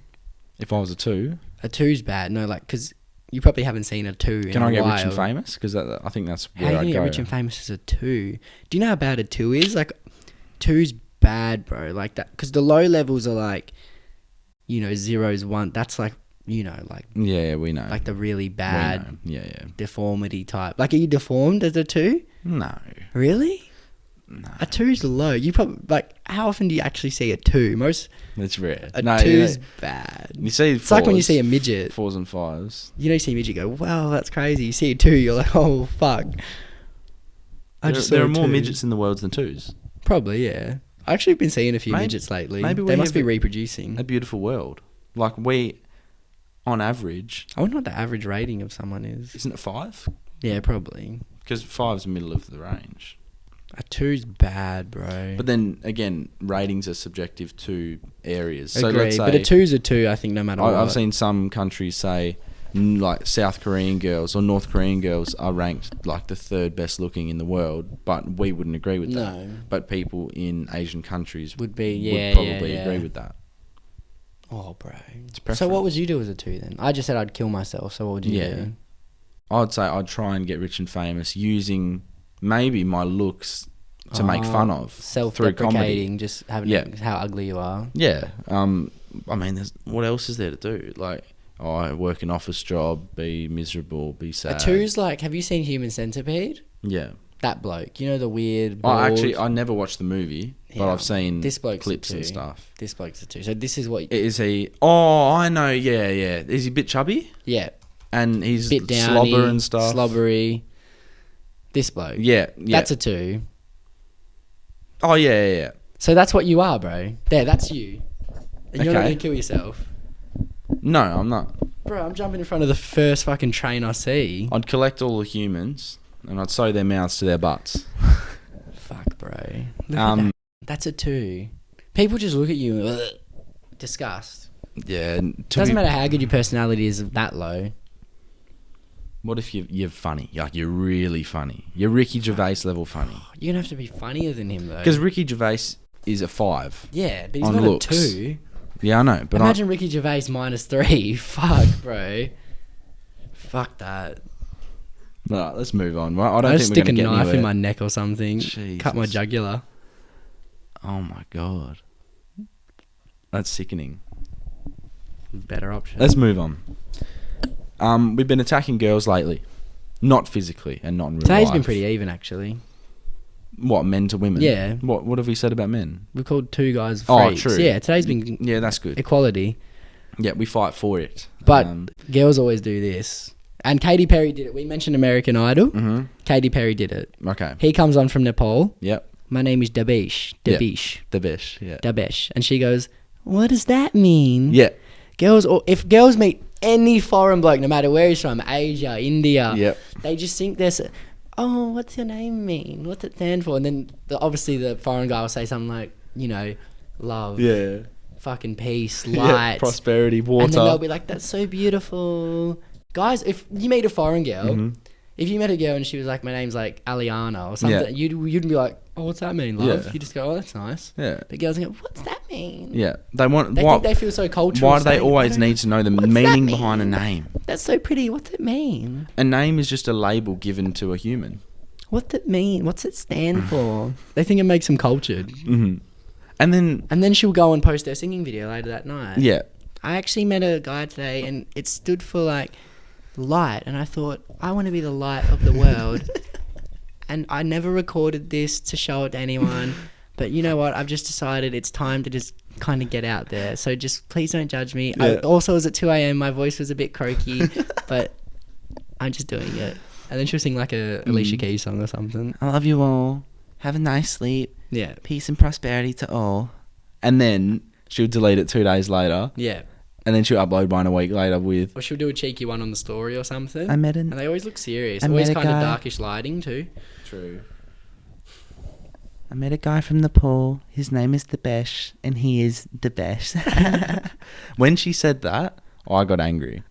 C: If I was a 2...
D: A 2's bad. No, like, because you probably haven't seen a 2 in
C: Can
D: a
C: I get
D: while.
C: rich and famous? Because I think that's
D: How
C: where
D: you
C: I'd
D: gonna
C: go.
D: get rich and famous as a 2? Do you know how bad a 2 is? Like, 2's bad, bro. Like that, because the low levels are like, 0's 1. That's like, like
C: Yeah, we know.
D: like the really
C: We
D: bad
C: know. Yeah.
D: deformity type. Like, are you deformed as a 2?
C: No.
D: Really?
C: No.
D: A 2's low. You probably like. How often do you actually see a 2?
C: It's rare.
D: A
C: No,
D: 2's bad.
C: you see
D: It's like when you see a midget.
C: 4s and 5s.
D: You see a midget, you go, wow, that's crazy. You see a 2, you're like, oh fuck.
C: There
D: saw
C: are
D: a
C: more
D: 2.
C: midgets in the world than 2s.
D: Probably, yeah. I've actually been seeing a few
C: Maybe-
D: midgets lately.
C: maybe
D: They
C: we
D: must
C: have
D: be
C: a-
D: reproducing.
C: A beautiful world. Like we, on average,
D: I wonder what the average rating of someone is.
C: isn't it 5?
D: Yeah, probably.
C: Because 5's middle of the range.
D: A 2's bad, bro.
C: But then again, ratings are subjective to areas. So
D: Agreed.
C: let's say
D: But a 2's a 2, I think, no matter what.
C: I've seen some countries say like South Korean girls or North Korean girls are ranked like the 3rd best looking in the world, but we wouldn't agree with that.
D: No.
C: But people in Asian countries
D: Would be,
C: would
D: yeah,
C: probably
D: yeah,
C: agree
D: yeah.
C: with that.
D: Oh, bro. So
C: preference.
D: what would you do as a 2 then? I just said I'd kill myself, so what would you
C: Yeah.
D: do?
C: I'd say I'd try and get rich and famous using maybe my looks to make fun of through comedy.
D: Self-deprecating, just having
C: Yeah.
D: how ugly you are.
C: Yeah. I mean, what else is there to do? Like, I work an office job, be miserable, be sad.
D: A 2's like, have you seen Human Centipede?
C: Yeah.
D: That bloke. You know the weird
C: I never watched the movie, but
D: Yeah.
C: I've seen
D: This bloke's a
C: clips and
D: 2.
C: stuff.
D: This bloke's a 2. So this is what...
C: Is he? Oh, I know. Yeah, yeah. Is he a bit chubby?
D: Yeah.
C: And he's
D: Bit downy,
C: slobber and stuff.
D: slobbery. This bloke.
C: Yeah, yeah.
D: That's a 2.
C: Oh, yeah, yeah, yeah.
D: So that's what you are, bro. There, that's you. And you're not
C: Okay.
D: going to kill yourself.
C: No, I'm not.
D: Bro, I'm jumping in front of the first fucking train I see.
C: I'd collect all the humans and I'd sew their mouths to their butts.
D: Fuck, bro. Look at
C: Um,
D: that. That's a 2. People just look at you and disgust.
C: yeah. and
D: Doesn't matter how good your personality is that low.
C: What if you're funny? Like, you're really funny. You're Ricky Gervais level funny.
D: You're going to have to be funnier than him, though.
C: Because Ricky Gervais is a 5.
D: Yeah, but he's
C: on
D: not
C: looks.
D: a 2.
C: Yeah, I know. But
D: Imagine Ricky Gervais -3. Fuck, bro. Fuck that.
C: Right, let's move on. Well, I don't
D: I'll
C: think
D: just stick
C: we're
D: a
C: going to get
D: knife
C: anywhere.
D: in my neck or something. Cut my
C: Jesus.
D: jugular.
C: Oh my god. That's sickening.
D: Better option.
C: Let's move on. We've been attacking girls lately. Not physically and not in real
D: Today's
C: life.
D: been pretty even, actually.
C: What, men to women?
D: Yeah.
C: What have we said about men?
D: We've called 2 guys freaks.
C: Oh, true.
D: Yeah, today's been
C: Yeah, that's good.
D: equality.
C: Yeah, we fight for it.
D: But girls always do this. And Katy Perry did it. We mentioned American Idol.
C: Mm-hmm.
D: Katy Perry did it.
C: Okay.
D: He comes on from Nepal.
C: Yep.
D: My name is Dabesh.
C: Yeah.
D: Dabesh.
C: The best. Yeah.
D: Dabesh. And she goes, what does that mean?
C: Yeah.
D: Girls, or if girls meet any foreign bloke, no matter where he's from, Asia, India,
C: Yep.
D: they just think there's, oh, what's your name mean? What's it stand for? And then obviously the foreign guy will say something like, you know, love,
C: Yeah.
D: fucking peace,
C: Yeah.
D: light,
C: Prosperity, water.
D: and then they'll be like, that's so beautiful. Guys, if you meet a foreign girl,
C: Mm-hmm.
D: if you met a girl and she was like, my name's like Aliana or something, you'd be like, oh, what's that mean, love?
C: Yeah.
D: You just go, oh, that's nice.
C: Yeah.
D: But girls go, what's that mean?
C: Yeah. They want.
D: They
C: what,
D: think they feel so cultural.
C: why do they
D: saying,
C: always
D: "I don't
C: need to know the
D: what's that
C: meaning
D: mean?"
C: behind a name?
D: That's so pretty. What's it mean?
C: A name is just a label given to a human.
D: What's it mean? What's it stand for? They think it makes them cultured.
C: Mm-hmm. And then,
D: She'll go and post her singing video later that night.
C: yeah.
D: I actually met a guy today and it stood for like light. And I thought, I want to be the light of the world. And I never recorded this to show it to anyone. But you know what? I've just decided it's time to just kind of get out there. So just please don't judge me.
C: Yeah.
D: Also, it was at 2 a.m. My voice was a bit croaky. But I'm just doing it. And then she'll sing like a Alicia Keys song or something.
E: I love you all. Have a nice sleep.
D: Yeah.
E: Peace and prosperity to all.
C: And then she'll delete it 2 days later.
D: Yeah.
C: And then she'll upload one a week later with.
D: Or she'll do a cheeky one on the story or something.
E: I met
D: And they always look serious.
E: I
D: Always
E: met a
D: kind of
E: guy-
D: darkish lighting too.
C: True.
E: I met a guy from Nepal. His name is Dabesh, and he is the best.
C: When she said that, I got angry.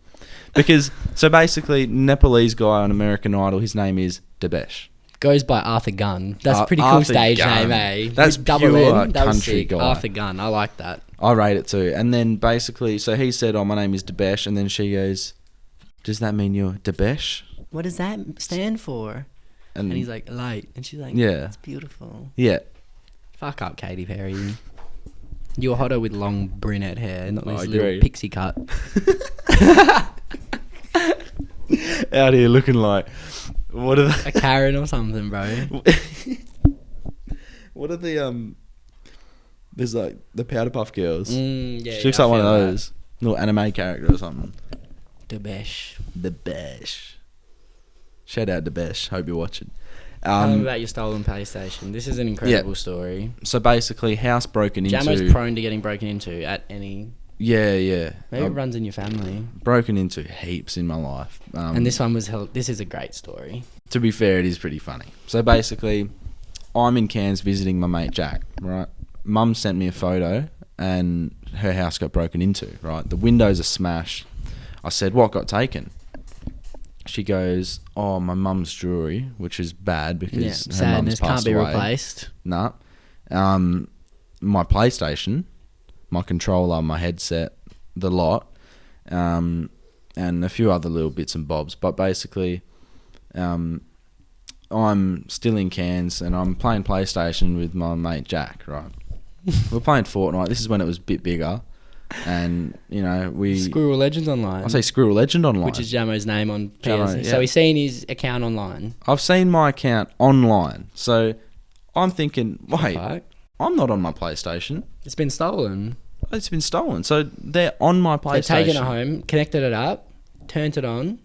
C: Because, so basically, Nepalese guy on American Idol, his name is Dabesh.
D: Goes by Arthur Gunn. That's a pretty cool
C: Arthur
D: stage
C: Gunn.
D: name, eh?
C: That's
D: With double
C: pure
D: N. That was
C: country
D: sick.
C: guy.
D: Arthur Gunn. I like that.
C: I rate it too. And then basically, so he said, oh, my name is Dabesh. And then she goes, does that mean you're Dabesh?
D: What does that stand for?
C: And,
D: And he's like, light. And she's like,
C: Yeah.
D: it's beautiful.
C: yeah.
D: Fuck up, Katy Perry. You're hotter with long brunette hair, not
C: I
D: this little
C: agree.
D: pixie cut.
C: Out here looking like, what are
D: A Karen or something, bro.
C: what are the, there's like the Powder Puff Girls.
D: Yeah,
C: She looks
D: I
C: like one of
D: feel that.
C: those. Little anime character or something.
D: The besh.
C: The Besh. Shout out to Besh. Hope you're watching.
D: Tell them about your stolen PlayStation. This is an incredible story.
C: So basically, house broken into.
D: Jamo's prone to getting broken into at any.
C: Yeah.
D: Maybe it runs in your family.
C: Broken into heaps in my life.
D: And this one was this is a great story.
C: To be fair, it is pretty funny. So basically, I'm in Cairns visiting my mate Jack, right? Mum sent me a photo and her house got broken into, right? The windows are smashed. I said, what got taken? She goes, oh, my mum's jewellery, which is bad because her mum's
D: sadness
C: passed
D: can't be
C: away.
D: replaced.
C: Nah. My PlayStation, my controller, my headset, the lot, and a few other little bits and bobs. But basically, I'm still in Cairns and I'm playing PlayStation with my mate Jack, right? We're playing Fortnite. This is when it was a bit bigger. And, you know,
D: Squirrel Legends Online.
C: I say Squirrel Legend Online.
D: Which is Jamo's name on PS.
C: Jamo, yeah.
D: So he's seen his account online.
C: I've seen my account online. So I'm thinking, wait,
D: Fuck.
C: I'm not on my PlayStation.
D: It's been stolen.
C: It's been stolen. So they're on my PlayStation.
D: They've taken it home, connected it up, turned it on.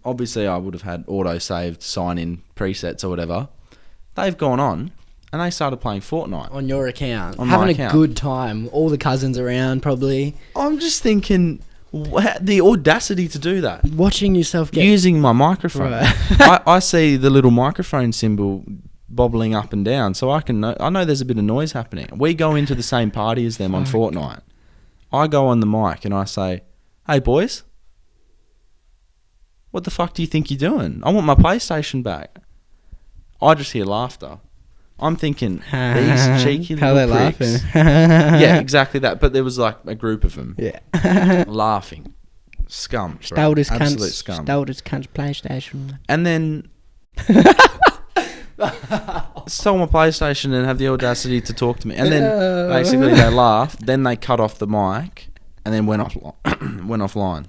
C: Obviously, I would have had auto-saved sign-in presets or whatever. They've gone on, and they started playing Fortnite.
D: On your account.
C: On my
D: Having
C: account.
D: a good time. All the cousins around, probably.
C: I'm just thinking, the audacity to do that.
D: Watching yourself get...
C: Using my microphone.
D: Right.
C: I see the little microphone symbol bobbling up and down, so I know there's a bit of noise happening. We go into the same party as them on Fortnite. I go on the mic and I say, hey, boys, what the fuck do you think you're doing? I want my PlayStation back. I just hear laughter. I'm thinking, these cheeky
D: How
C: little
D: they
C: pricks.
D: laughing?
C: Yeah, exactly that. But there was like a group of them
D: Yeah.
C: laughing. Scum. Bro.
D: Stole his
C: Absolute
D: cunt's,
C: scum.
D: stole his cunt's PlayStation.
C: And then stole my PlayStation and have the audacity to talk to me. And then basically they laughed. Then they cut off the mic and then went offline.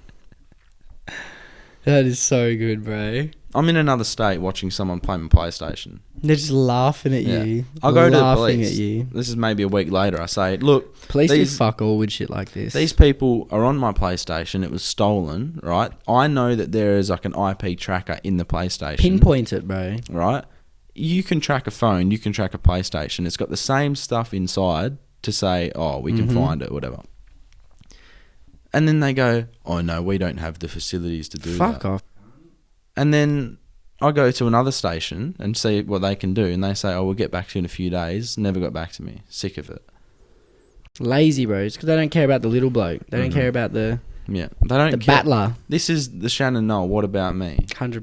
D: That is so good, bro.
C: I'm in another state watching someone play my PlayStation.
D: They're just laughing at
C: Yeah.
D: you.
C: I'll go to the
D: laughing
C: police.
D: at you.
C: This is maybe a week later. I say, look,
D: Police do
C: these-
D: fuck all with shit like this.
C: these people are on my PlayStation. It was stolen, right? I know that there is like an IP tracker in the PlayStation.
D: Pinpoint it, bro.
C: Right? You can track a phone, you can track a PlayStation. It's got the same stuff inside to say, oh, we can find it, whatever. And then they go, oh, no, we don't have the facilities to do that.
D: Fuck off.
C: And then I go to another station and see what they can do. And they say, oh, we'll get back to you in a few days. Never got back to me. Sick of it.
D: Lazy bros, because they don't care about the little bloke. They don't care about the
C: Yeah. They don't
D: the
C: care.
D: battler.
C: This is the Shannon Knoll. What about me?
D: 100%.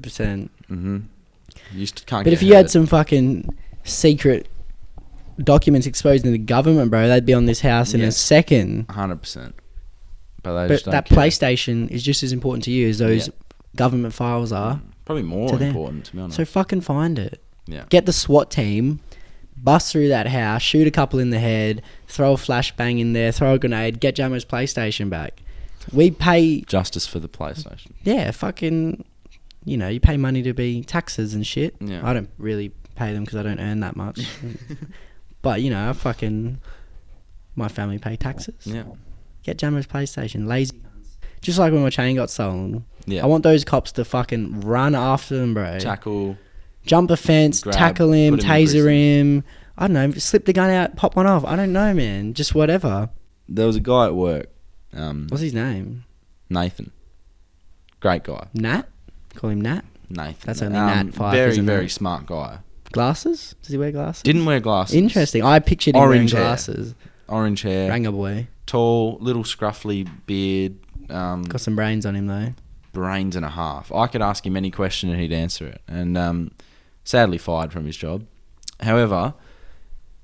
C: Mm-hmm. You just can't
D: But
C: get
D: if you had
C: hurt.
D: some fucking secret documents exposing the government, bro, they'd be on this house in
C: Yeah.
D: a second.
C: 100%. But they
D: But
C: just don't
D: that
C: care.
D: PlayStation is just as important to you as those
C: Yeah.
D: government files are.
C: Probably more
D: to them.
C: important, to be honest.
D: So fucking find it.
C: Yeah.
D: Get the SWAT team, bust through that house, shoot a couple in the head, throw a flashbang in there, throw a grenade, get Jamo's PlayStation back. We pay,
C: Justice for the PlayStation.
D: yeah, fucking, you know, you pay money to be taxes and shit.
C: Yeah.
D: I don't really pay them because I don't earn that much. But, you know, my family pay taxes.
C: Yeah.
D: Get Jamo's PlayStation, lazy. Just like when my chain got stolen.
C: Yeah.
D: I want those cops to fucking run after them, bro.
C: Tackle.
D: Jump a fence,
C: Grab,
D: tackle him,
C: put him in
D: taser
C: prison.
D: him. I don't know, slip the gun out, pop one off. I don't know, man. Just whatever.
C: There was a guy at work,
D: What's his name?
C: Nathan. Great guy.
D: Nat? Call him Nat.
C: Nathan.
D: That's only Nat Five,
C: Very,
D: isn't
C: very
D: it?
C: smart guy.
D: Glasses? Does he wear glasses?
C: Didn't wear glasses.
D: Interesting. I pictured him
C: Orange
D: wearing
C: hair.
D: glasses.
C: Orange hair.
D: Ranger boy.
C: Tall, little scruffly beard.
D: Got some brains on him though.
C: Brains and a half. I could ask him any question and he'd answer it. And sadly fired from his job. However,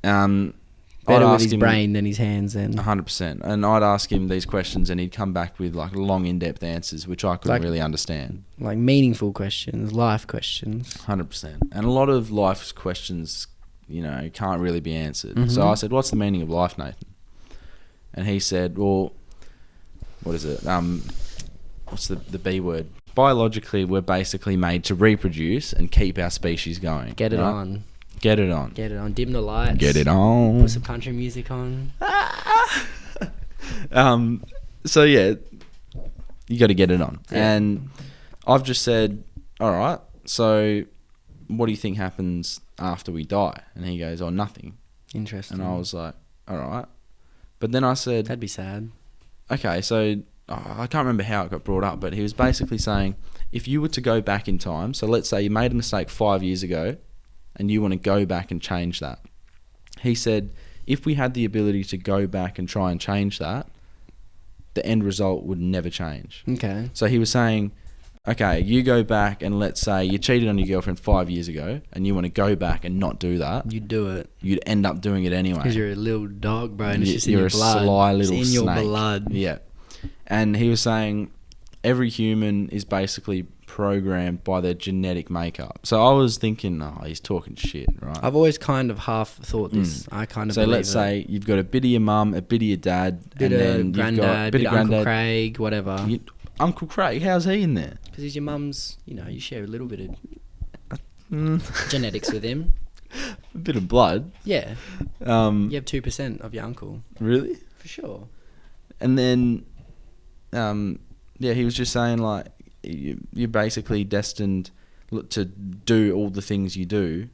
D: Better
C: I'd
D: with
C: ask
D: his
C: him
D: brain than his hands then.
C: 100%. And I'd ask him these questions and he'd come back with like long in-depth answers, which I couldn't
D: Like-
C: really understand.
D: Like meaningful questions, life questions.
C: 100%. And a lot of life's questions, you know, can't really be answered.
D: Mm-hmm.
C: So I said, what's the meaning of life, Nathan? And he said, well, what is it? What's the B word? Biologically, we're basically made to reproduce and keep our species going.
D: Get it
C: right?
D: on.
C: Get it on.
D: Get it on. Dim the lights.
C: Get it on.
D: Put some country music on.
C: So yeah, you got to get it on.
D: Yeah.
C: And I've just said, all right, so what do you think happens after we die? And he goes, oh, nothing.
D: Interesting.
C: And I was like, all right. But then I said,
D: That'd be sad.
C: okay, so I can't remember how it got brought up, but he was basically saying, if you were to go back in time, so let's say you made a mistake 5 years ago and you want to go back and change that. He said, if we had the ability to go back and try and change that, the end result would never change.
D: Okay.
C: So he was saying, okay, you go back and let's say you cheated on your girlfriend 5 years ago and you want to go back and not do that.
D: You'd do it.
C: You'd end up doing it anyway.
D: Because you're a little dog, bro, and it's just in
C: You're
D: your
C: a
D: blood.
C: sly little
D: it's in
C: snake.
D: your blood.
C: Yeah. And he was saying every human is basically programmed by their genetic makeup. So I was thinking, oh, he's talking shit, right?
D: I've always kind of half thought this. I kind of
C: So
D: believe
C: let's say you've got a bit of your mum, a bit of your dad,
D: bit
C: and
D: of
C: then
D: granddad,
C: you've got
D: bit of Uncle
C: granddad.
D: Craig, whatever.
C: Uncle Craig, how's he in there?
D: Because he's your mum's, you share a little bit of
C: Mm,
D: genetics with him.
C: a bit of blood.
D: Yeah. You have 2% of your uncle.
C: Really?
D: For sure.
C: And then, yeah, he was just saying like you're basically destined to do all the things you do.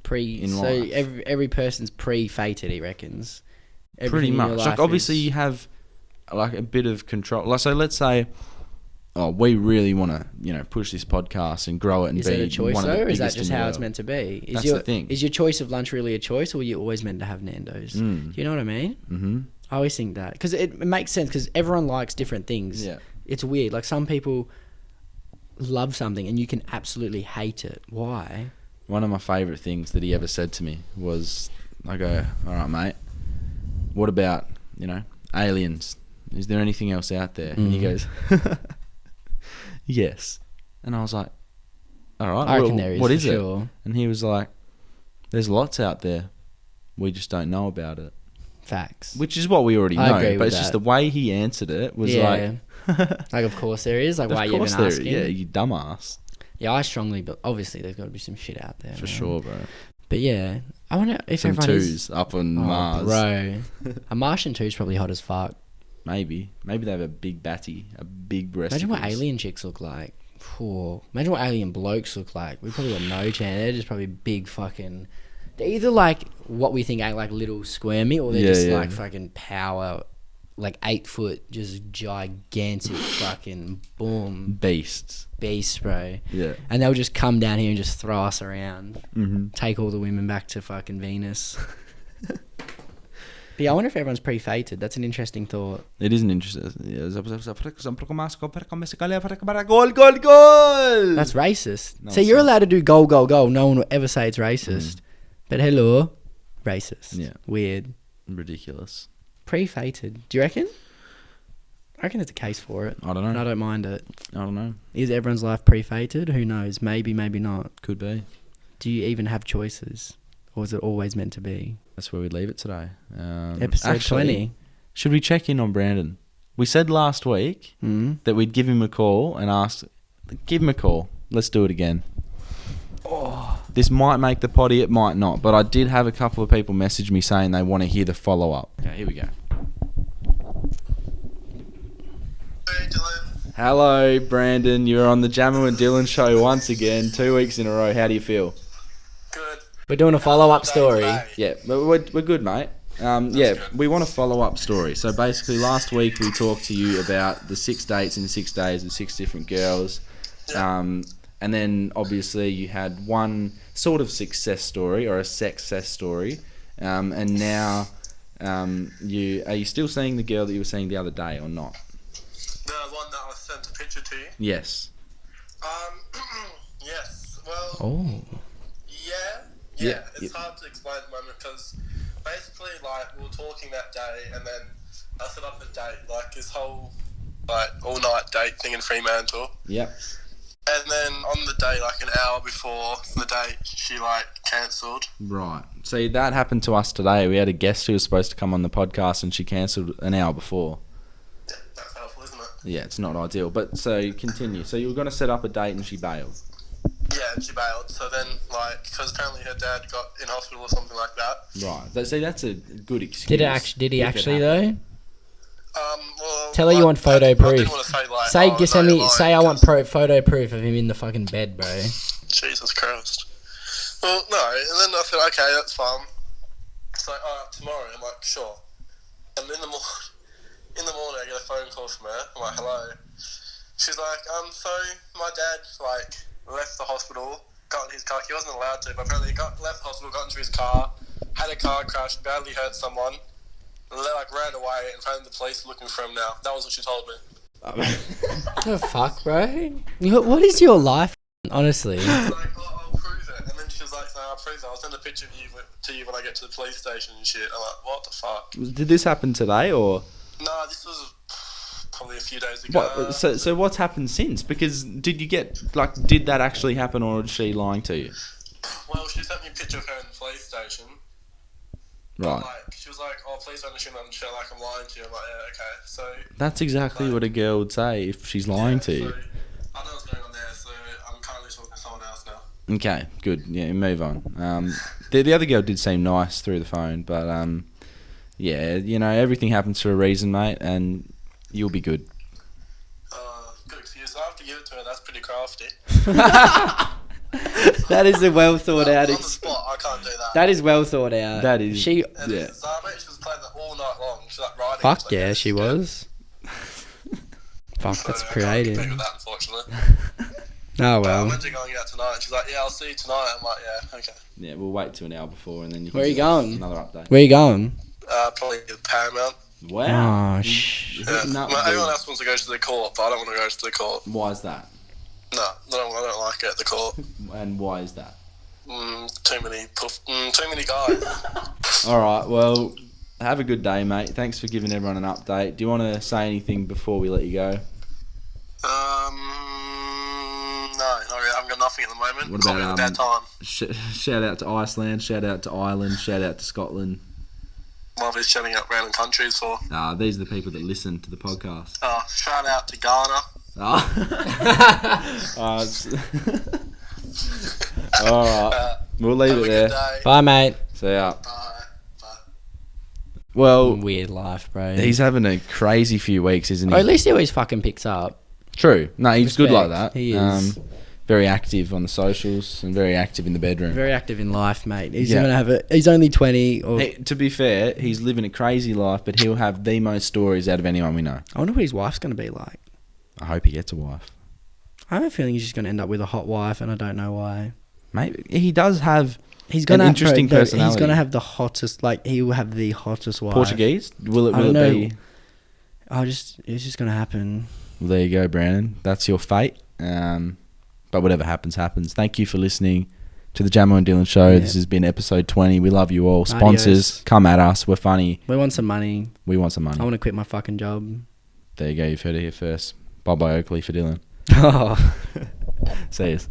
C: In
D: So
C: life.
D: every person's pre-fated, he reckons. Everything
C: Pretty
D: in your
C: much.
D: life
C: Like obviously
D: is-
C: you have like a bit of control. Like so, let's say, oh, we really want to push this podcast and grow it and
D: Is
C: be
D: that a choice
C: one of the
D: though, or is that
C: biggest
D: just
C: in the
D: how it's
C: world.
D: meant to be?
C: That's the thing.
D: Is your choice of lunch really a choice, or were you always meant to have Nando's?
C: Mm.
D: Do you know what I mean?
C: Mm-hmm.
D: I always think that because it makes sense because everyone likes different things.
C: Yeah.
D: It's weird. Like some people love something and you can absolutely hate it. Why?
C: One of my favourite things that he ever said to me was, I go, all right, mate, what about, aliens? Is there anything else out there? And he goes, yes. And I was like, all right,
D: I reckon there is.
C: what
D: for
C: is it?
D: sure.
C: And he was like, there's lots out there. We just don't know about it.
D: Facts.
C: Which is what we already
D: I
C: know.
D: agree
C: But
D: with
C: it's just
D: that.
C: the way he answered it was
D: Yeah.
C: like,
D: Like, of course there is. Like, why are you even
C: course there is.
D: asking?
C: Yeah, you dumbass.
D: Yeah, I strongly, but obviously there's got to be some shit out there.
C: For
D: man.
C: sure, bro.
D: But yeah, I wonder if
C: Some
D: everyone
C: twos
D: is.
C: up on
D: Oh,
C: Mars.
D: bro. A Martian two's probably hot as fuck.
C: Maybe they have a big batty, a big breast.
D: Imagine what alien chicks look like. Phew. Imagine what alien blokes look like. We probably got no chance. They're just probably big fucking. They're either like what we think ain't like little squirmy, or they're just like fucking power, like 8 foot, just gigantic fucking boom
C: beasts.
D: beasts, bro.
C: Yeah.
D: And they'll just come down here and just throw us around,
C: Mm-hmm.
D: take all the women back to fucking Venus. But yeah, I wonder if everyone's pre-fated. That's an interesting thought.
C: It is an interesting. Goal.
D: That's racist.
C: No,
D: So
C: it's
D: you're
C: not.
D: allowed to do goal, goal, goal. No one will ever say it's racist. But hello, racist.
C: Yeah.
D: Weird.
C: Ridiculous.
D: Pre-fated. Do you reckon? I reckon there's a case for it.
C: I don't
D: And
C: know.
D: I don't mind it.
C: I don't know.
D: Is everyone's life pre-fated? Who knows? Maybe, maybe not.
C: Could be.
D: Do you even have choices? Or is it always meant to be?
C: That's where we leave it today.
D: Episode
C: actually,
D: 20.
C: Should we check in on Brandon? We said last week
D: Mm.
C: that we'd give him a call and ask. Give him a call. Let's do it again. This might make the potty, it might not. But I did have a couple of people message me saying they want to hear the follow-up. Okay, here we go.
F: Hey Dylan.
C: Hello, Brandon. You're on the Jamo and Dylan show once again, 2 weeks in a row. How do you feel?
F: Good.
D: We're doing a follow-up story.
C: Yeah, but we're good, mate. Yeah, we want a follow-up story. So basically, last week we talked to you about the 6 dates in 6 days with 6 different girls. And then obviously you had one sort of success story or a success story. And now are you still seeing the girl that you were seeing the other day or not?
F: The one that I sent a picture to you.
C: Yes.
F: Yes. Well.
D: Oh.
F: Yeah. It's hard to explain at the moment because basically, like, we were talking that day, and then I set up a date, like this whole all-night date thing in Fremantle.
C: Yep.
F: And then on the day, like an hour before the date, she cancelled.
C: Right. See, that happened to us today. We had a guest who was supposed to come on the podcast and she cancelled an hour before.
F: Yeah, that's helpful, isn't it?
C: Yeah, it's not ideal. But so continue. So you were going to set up a date and she bailed.
F: Yeah, and she bailed. So then, because apparently her dad got in hospital or something like that.
C: Right. See, that's a good excuse.
D: Did he
C: if it
D: actually
C: happened.
D: though?
F: Well,
D: Tell her you want photo
F: I
D: proof.
F: didn't want to say
D: Say,
F: oh,
D: send
F: no,
D: me.
F: you're
D: Say I
F: lying,
D: want
F: 'cause-
D: photo proof of him in the fucking bed, bro.
F: Jesus Christ. Well, no, and then I said, okay, that's fine. It's like, tomorrow. I'm like, sure. And in the morning, I get a phone call from her. I'm like, hello. She's like, so my dad, like, left the hospital, got in his car. He wasn't allowed to, but apparently he left the hospital, got into his car, had a car crash, badly hurt someone, and then, like, ran away, and found the police looking for him now. That was what she told me.
D: What the fuck, bro? What is your life, honestly?
F: She's like, I'll prove it. And then she was like, no, I'll prove it. I'll send a picture of you to you when I get to the police station and shit. I'm like, what the fuck?
C: Did this happen today or?
F: No, this was probably a few days ago.
C: What? So what's happened since? Because did that actually happen, or was she lying to you?
F: Well, she sent me a picture of her in the police station.
C: Right.
F: Like, she was like, oh, please don't assume I'm sure, like, I'm lying to you. I'm like, yeah, okay. So
C: That's exactly
F: like,
C: what a girl would say if she's lying to you.
F: So I know what's going on there, so I'm currently talking to someone else now.
C: Okay, good. Yeah, move on. The other girl did seem nice through the phone, but yeah, you know, everything happens for a reason, mate, and you'll be good.
F: Good excuse. I have to give it to her. That's pretty crafty.
D: That is a well thought out.
F: On the spot, I can't do that.
D: That is well thought out.
C: That is.
D: She.
F: It is. I bet she was playing that all night long. She's like riding.
D: Fuck
F: like,
D: yeah, she was. Fuck,
F: So
D: that's
F: I can't
D: creative.
F: compete with that, unfortunately.
D: Oh
F: I'm
D: well.
F: meant to going out tonight. And she's like, yeah, I'll see you tonight. I'm like, yeah, okay.
C: Yeah, we'll wait till an hour before, and then you can
D: Where are you
C: give us
D: going?
C: Another update.
D: Where you going?
F: Probably Paramount.
C: Wow.
D: Oh shh.
F: Yeah.
C: Hitting up
F: Well,
C: the-
F: everyone else wants to go to the court, but I don't want to go to the court.
C: Why is that?
F: No, I don't like it at the court.
C: And why is that?
F: Too many guys.
C: All right. Well, have a good day, mate. Thanks for giving everyone an update. Do you want to say anything before we let you go?
F: No, not really. I've got nothing at the moment.
C: What
F: Caught me
C: about,
F: at a bad time.
C: Shout out to Iceland. Shout out to Ireland. Shout out to Scotland.
F: What are we shouting out random countries for?
C: These are the people that listen to the podcast.
F: Shout out to Ghana.
C: All right. We'll leave
F: Have
C: it
F: a
C: there.
F: good day.
D: Bye, mate.
C: See ya.
F: Bye.
C: Well,
D: Weird life, bro.
C: he's having a crazy few weeks, isn't he?
D: Or at least he always fucking picks up.
C: True. No, he's good like
D: Respect.
C: that.
D: He is.
C: Very active on the socials and very active in the bedroom.
D: Very active in life, mate. He's
C: Yeah.
D: gonna have it. He's only 20. Or
C: Hey, to be fair, he's living a crazy life, but he'll have the most stories out of anyone we know.
D: I wonder what his wife's gonna be like.
C: I hope he gets a wife.
D: I have a feeling he's just gonna end up with a hot wife, and I don't know why.
C: Maybe he does have
D: He's gonna
C: an
D: have,
C: interesting
D: bro,
C: personality.
D: He's gonna have the hottest. Like he will have the hottest wife.
C: Portuguese. Will
D: I
C: it
D: don't know.
C: be?
D: It's just gonna happen.
C: Well, there you go, Brandon. That's your fate. But whatever happens, happens. Thank you for listening to the Jamo and Dylan Show.
D: Yeah.
C: This has been episode 20. We love you all.
D: Adios.
C: Sponsors, come at us. We're funny.
D: We want some money.
C: We want some money.
D: I want to quit my fucking job.
C: There you go. You've heard it here first. Bye-bye, Oakley, for Dylan.
D: Oh.
C: See yous.